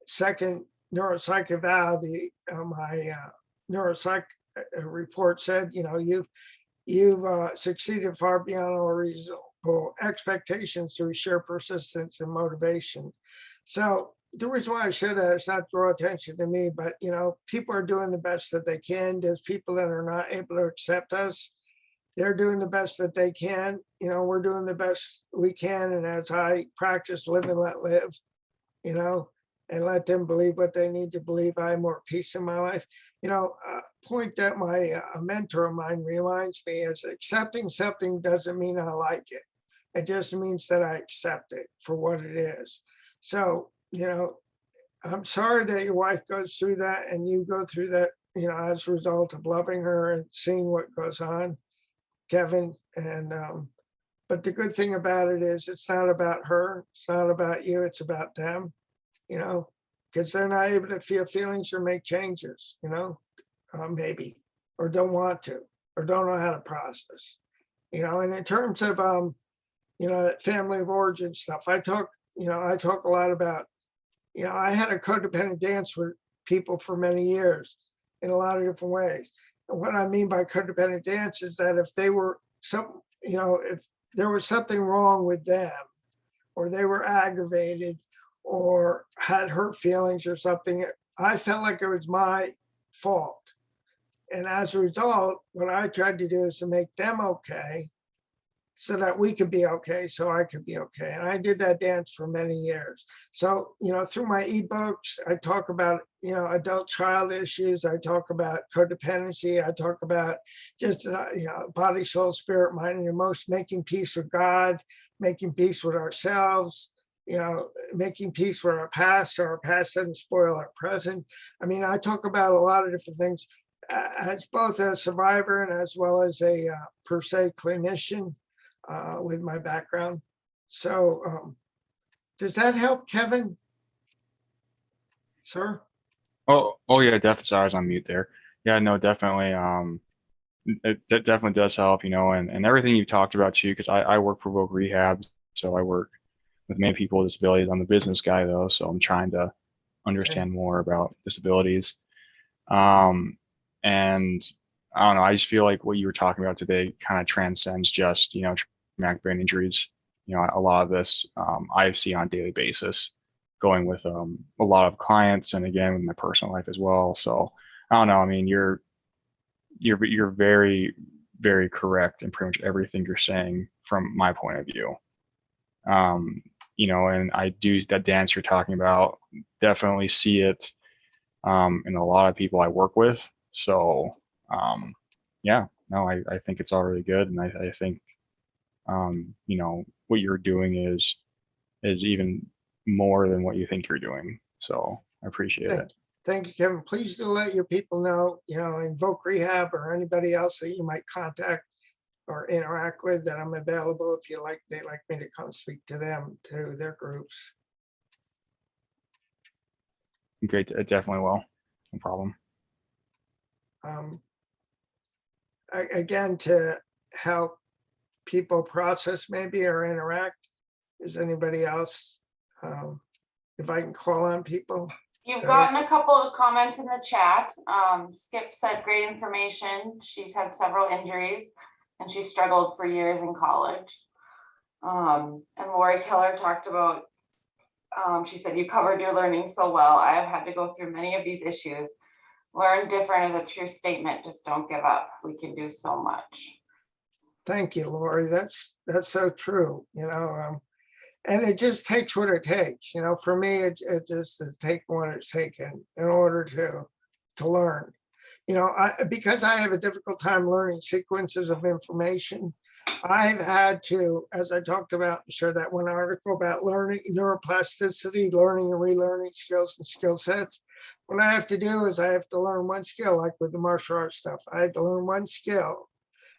second neuropsych eval, my neuropsych report said, you've succeeded far beyond all reasonable expectations through sheer persistence and motivation. So the reason why I said that is not to draw attention to me, but people are doing the best that they can. There's people that are not able to accept us. They're doing the best that they can. We're doing the best we can. And as I practice live and let live, and let them believe what they need to believe, I have more peace in my life. A point that a mentor of mine reminds me is, accepting something doesn't mean I like it. It just means that I accept it for what it is. So, I'm sorry that your wife goes through that and you go through that, as a result of loving her and seeing what goes on, Kevin. And, but the good thing about it is, it's not about her. It's not about you. It's about them, because they're not able to feel feelings or make changes, maybe, or don't want to, or don't know how to process, and in terms of, family of origin stuff, I talk a lot about, I had a codependent dance with people for many years in a lot of different ways. And what I mean by codependent dance is that if they were if there was something wrong with them, or they were aggravated, or had hurt feelings or something, I felt like it was my fault. And as a result, what I tried to do is to make them okay, so that we could be okay, so I could be okay. And I did that dance for many years. So, through my ebooks, I talk about, adult child issues. I talk about codependency. I talk about just, body, soul, spirit, mind, and emotion, making peace with God, making peace with ourselves, making peace with our past, so our past doesn't spoil our present. I mean, I talk about a lot of different things as both a survivor and as well as a per se clinician with my background. So does that help, Kevin? Sir? Oh yeah, definitely. Sorry, I was on mute there. Yeah, no, definitely. That definitely does help, and everything you talked about too, because I work for voc rehab, so I work with many people with disabilities. I'm the business guy though, so I'm trying to Okay. understand more about disabilities. And I don't know, I just feel like what you were talking about today kind of transcends just, traumatic brain injuries. A lot of this I see on a daily basis going with a lot of clients and again with my personal life as well. So I don't know. I mean, you're very, very correct in pretty much everything you're saying from my point of view. Um, and I do that dance you're talking about, definitely see it in a lot of people I work with. So yeah, no, I think it's all really good. And I think, what you're doing is even more than what you think you're doing. So I appreciate Thank it. Thank you, Kevin. Please do let your people know, in voc rehab or anybody else that you might contact or interact with, that I'm available if they'd like me to come speak to them, to their groups. Great. It definitely will. No problem. Um, Again, to help people process maybe or interact. Is anybody else? If I can call on people. You've So, gotten a couple of comments in the chat. Skip said great information. She's had several injuries and she struggled for years in college. And Lori Keller talked about, she said, you covered your learning so well. I have had to go through many of these issues. Learn different is a true statement. Just don't give up. We can do so much. thank you, Lori. That's so true. And it just takes what it takes. For me, it just is taking what it's taken in order to learn. Because I have a difficult time learning sequences of information, I've had to, as I talked about, share that one article about learning neuroplasticity, learning and relearning skills and skill sets. What I have to do is I have to learn one skill, like with the martial arts stuff. I had to learn one skill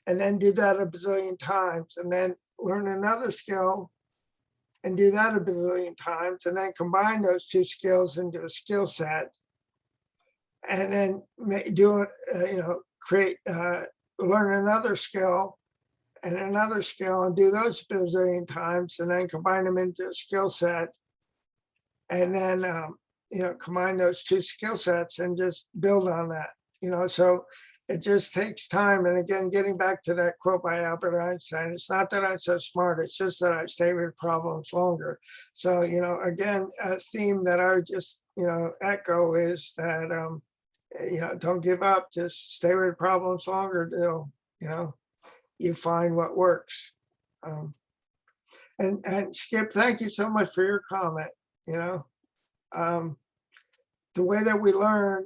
and then do that a bazillion times, and then learn another skill and do that a bazillion times, and then combine those two skills into a skill set, and then do it, create, learn another skill and another skill and do those a bazillion times, and then combine them into a skill set, and then, combine those two skill sets and just build on that, so it just takes time. And again, getting back to that quote by Albert Einstein, it's not that I'm so smart, it's just that I stay with problems longer. So, again, a theme that I would just, echo is that, don't give up, just stay with problems longer till, you find what works. And Skip, thank you so much for your comment. The way that we learn,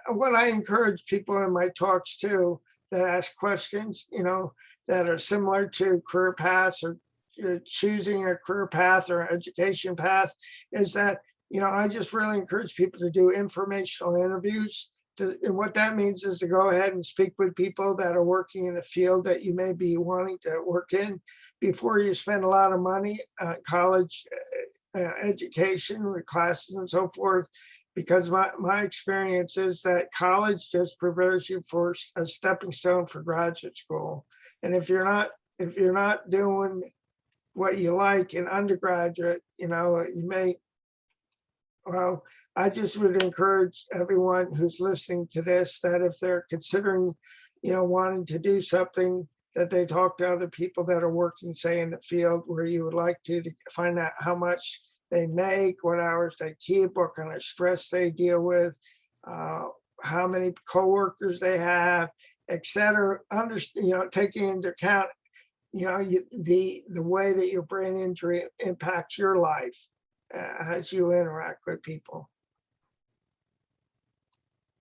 what I encourage people in my talks too, that ask questions, that are similar to career paths or choosing a career path or education path, is that, I just really encourage people to do informational interviews. And what that means is to go ahead and speak with people that are working in the field that you may be wanting to work in before you spend a lot of money on college education with classes and so forth. Because my experience is that college just prepares you for a stepping stone for graduate school. And if you're not doing what you like in undergraduate, you may, well, I just would encourage everyone who's listening to this, that if they're considering, wanting to do something, that they talk to other people that are working, say, in the field where you would like to find out how much they make, what hours they keep, what kind of stress they deal with, how many coworkers they have, et cetera. Taking into account, the way that your brain injury impacts your life as you interact with people.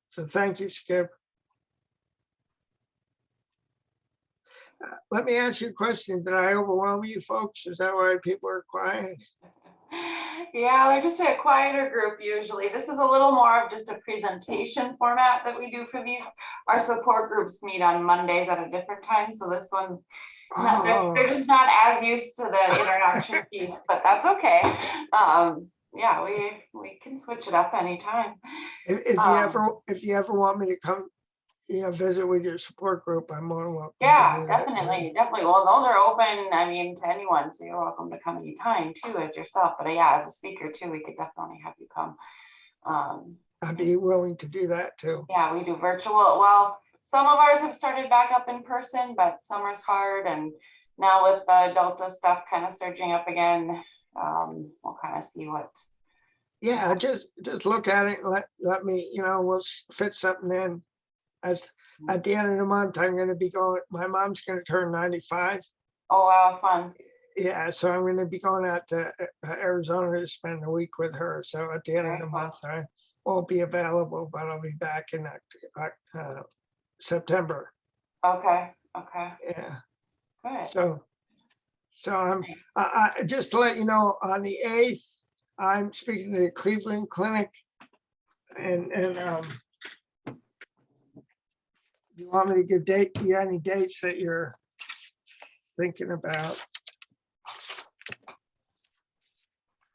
So thank you, Skip. Let me ask you a question. Did I overwhelm you folks? Is that why people are quiet? Yeah, they're just a quieter group usually. This is a little more of just a presentation format that we do for these. Our support groups meet on Mondays at a different time, so this one's not, they're just not as used to the interaction piece, but that's okay. Yeah, we can switch it up anytime. If you ever want me to come, visit with your support group, I'm more than welcome. Yeah, definitely. Well, those are open, I mean, to anyone, so you're welcome to come anytime too, as yourself. But yeah, as a speaker too, we could definitely have you come. I'd be willing to do that too. Yeah, we do virtual. Well, some of ours have started back up in person, but summer's hard, and now with the Delta stuff kind of surging up again, we'll kind of see what. Yeah, just look at it. Let me, we'll fit something in. As at the end of the month, I'm going to be going. My mom's going to turn 95. Oh wow, fun. Yeah, so I'm going to be going out to Arizona to spend a week with her. So at the end of the month, I won't be available, but I'll be back in September. Okay. Yeah. Good. So I'm just to let you know, on the 8th, I'm speaking to the Cleveland Clinic, and you want me to give any dates that you're thinking about?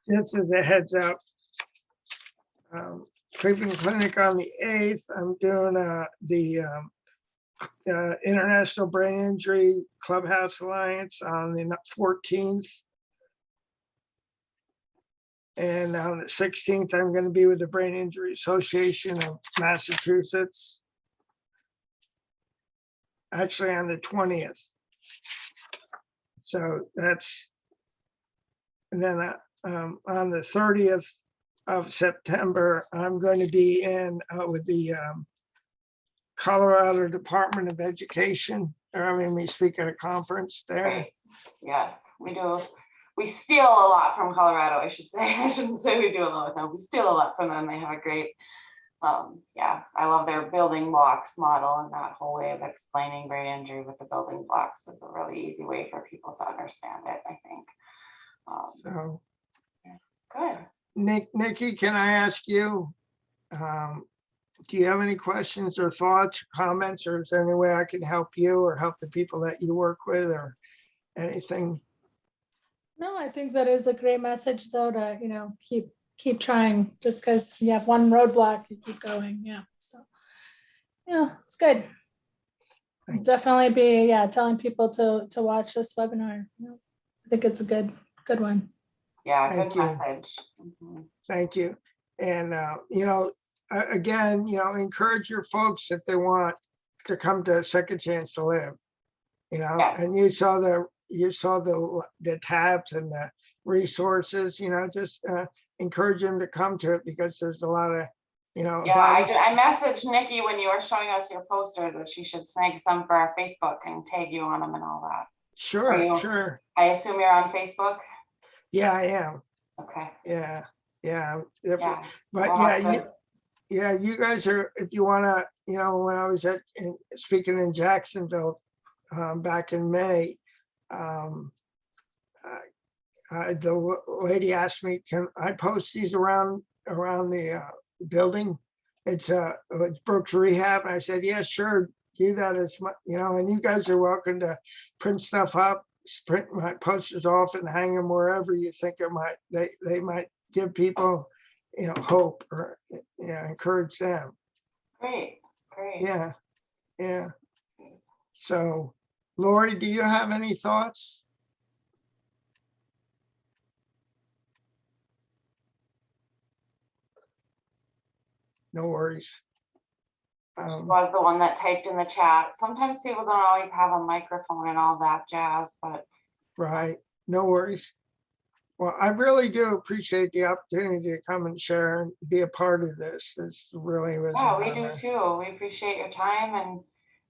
Just as a heads up, Cleveland Clinic on the 8th. I'm doing the International Brain Injury Clubhouse Alliance on the 14th. And on the 16th, I'm going to be with the Brain Injury Association of Massachusetts. Actually, on the 20th. So that's, and then on the 30th of September, I'm going to be in with the Colorado Department of Education. We speak at a conference there. Great. Yes, we do. We steal a lot from Colorado, I should say. I shouldn't say we do a lot with them. We steal a lot from them. They have a great, yeah, I love their building blocks model, and that whole way of explaining brain injury with the building blocks is a really easy way for people to understand it, I think. So, good. Nikki, can I ask you, do you have any questions or thoughts, or comments, or is there any way I can help you or help the people that you work with or anything? No, I think that is a great message though, to, keep trying. Just because you have one roadblock, you keep going. Yeah. So yeah, it's good. Definitely be, telling people to watch this webinar. I think it's a good one. Yeah, Thank good you. message. Mm-hmm. Thank you. And, again, encourage your folks if they want to come to Second Chance to Live, Yeah. and you saw the tabs and the resources, just encourage them to come to it, because there's a lot of, Yeah, I messaged Nikki when you were showing us your posters that she should snag some for our Facebook and tag you on them and all that. Sure. I assume you're on Facebook? Yeah, I am. Okay. Yeah. Yeah. But you guys are, if you want to, when I was speaking in Jacksonville back in May, the lady asked me, can I post these around the building? It's Brooks Rehab. And I said, yeah, sure, do that as much, and you guys are welcome to print stuff up, print my posters off and hang them wherever you think they might give people, hope or encourage them. Great. Yeah. So, Lori, do you have any thoughts? No worries. Was the one that typed in the chat. Sometimes people don't always have a microphone and all that jazz, but. Right. No worries. Well, I really do appreciate the opportunity to come and share and be a part of this. This really was. Yeah, we do too. We appreciate your time,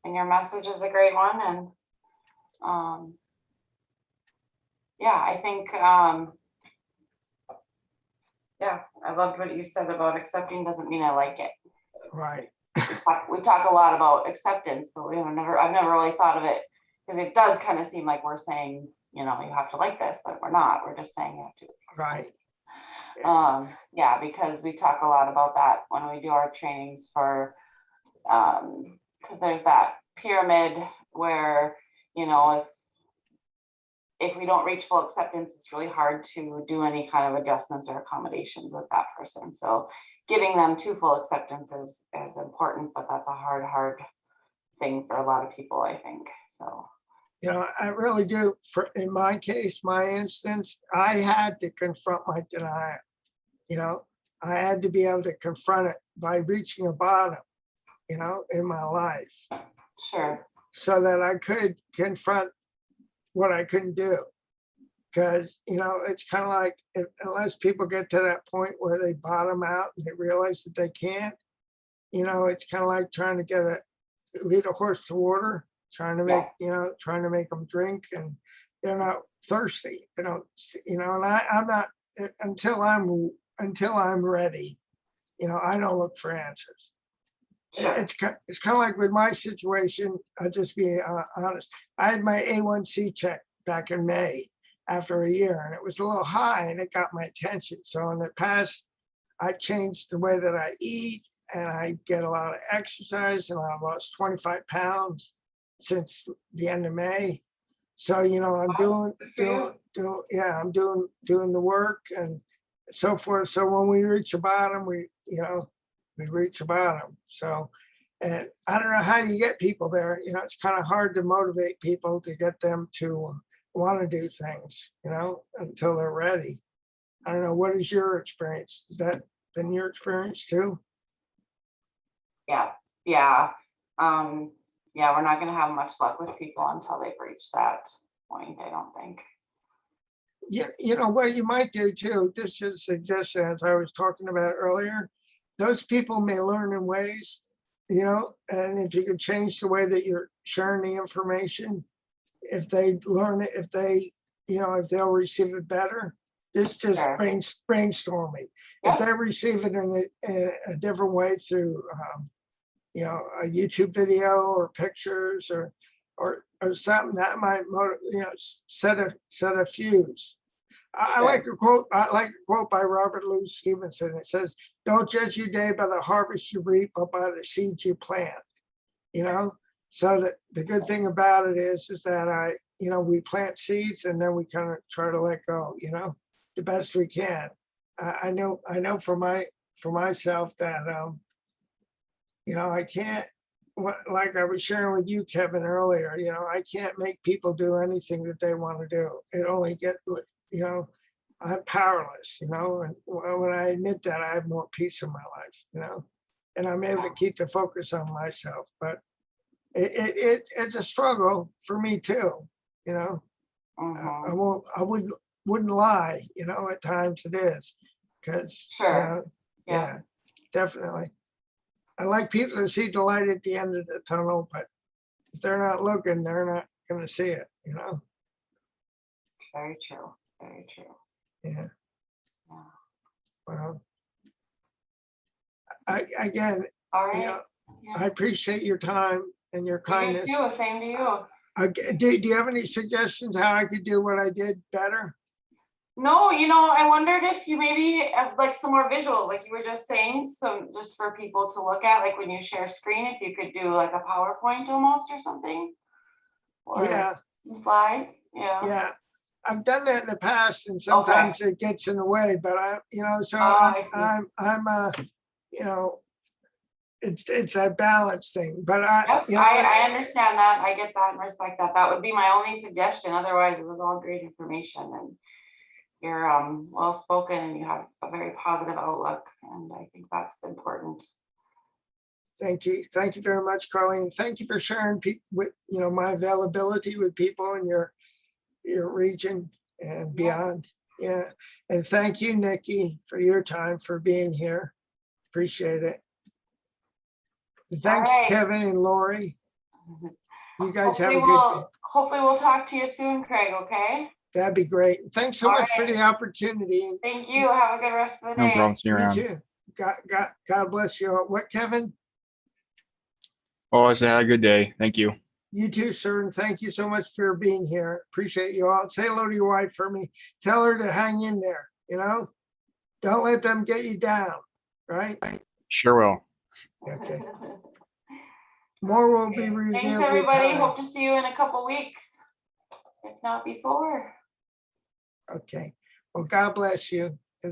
and your message is a great one. And yeah, I think, yeah, I loved what you said about accepting doesn't mean I like it. Right, We talk a lot about acceptance, but I've never really thought of it, because it does kind of seem like we're saying, you have to like this, but we're not. We're just saying you have to. right. Yeah, because we talk a lot about that when we do our trainings for, because there's that pyramid where, if we don't reach full acceptance, it's really hard to do any kind of adjustments or accommodations with that person. So getting them to full acceptance is important, but that's a hard thing for a lot of people, I think. So I really do. In my case, my instance, I had to confront my denial. I had to be able to confront it by reaching a bottom, in my life, sure. so that I could confront what I couldn't do. Because, it's kind of like, unless people get to that point where they bottom out and they realize that they can't, it's kind of like trying to lead a horse to water, trying to make, trying to make them drink, and they're not thirsty, and I'm not, until I'm ready, I don't look for answers. Sure. It's kind of like with my situation, I'll just be honest. I had my A1C check back in May after a year, and it was a little high, and it got my attention. So in the past, I changed the way that I eat, and I get a lot of exercise, and I've lost 25 pounds since the end of May. So, I'm doing the work and so forth. So when we reach a bottom, we reach a bottom. So, and I don't know how you get people there. It's kind of hard to motivate people to get them to want to do things, until they're ready. I don't know. What is your experience? Has that been your experience too? Yeah. We're not going to have much luck with people until they've reached that point, I don't think. Yeah, what you might do too, this is a suggestion, as I was talking about earlier, those people may learn in ways, and if you could change the way that you're sharing the information, if they learn it, if they'll receive it better, this just Sure. brainstorming. Yep. If they receive it in a different way through, a YouTube video or pictures or something that might set a fuse. I like a quote. I like a quote by Robert Louis Stevenson. It says, "Don't judge your day by the harvest you reap, but by the seeds you plant." So that the good thing about it is that we plant seeds, and then we kind of try to let go. The best we can. I know for myself that I can't. Like I was sharing with you, Kevin, earlier, I can't make people do anything that they want to do. It only I'm powerless, and when I admit that, I have more peace in my life, and I'm able to keep the focus on myself. But it's a struggle for me too, Mhm. I wouldn't lie, at times it is, because Sure. yeah, definitely. I like people to see the light at the end of the tunnel, but if they're not looking, they're not going to see it, Very true. Very true. Yeah. Yeah. Well, again, All right. I appreciate your time and your kindness. You do too. Same to you. Do you have any suggestions how I could do what I did better? No, I wondered if you maybe have like some more visuals, like you were just saying, so just for people to look at, like when you share screen, if you could do like a PowerPoint almost or something. Or Yeah. some slides. Yeah. Yeah. I've done that in the past, and sometimes it gets in the way, but I see. it's a balance thing, but I understand that. I get that and respect that. That would be my only suggestion. Otherwise, it was all great information, and you're well spoken, and you have a very positive outlook, and I think that's important. Thank you very much, Carlene. Thank you for sharing with my availability with people in your region and beyond. Yeah, and thank you, Nikki, for your time, for being here. Appreciate it. Thanks, Kevin and Lori. You guys have a good day. Hopefully we'll talk to you soon, Craig, okay? That'd be great. Thanks so All much for right. the opportunity. Thank you. Have a good rest of the No day. problem. See you You around. too. God bless you. all. What, Kevin? Oh, I said, have a good day. Thank you. You too, sir. And thank you so much for being here. Appreciate you all. Say hello to your wife for me. Tell her to hang in there, you know? Don't let them get you down, right? Sure will. Okay. More will be Thanks, revealed with everybody. time. Hope to see you in a couple weeks, if not before. Okay. Well, God bless you.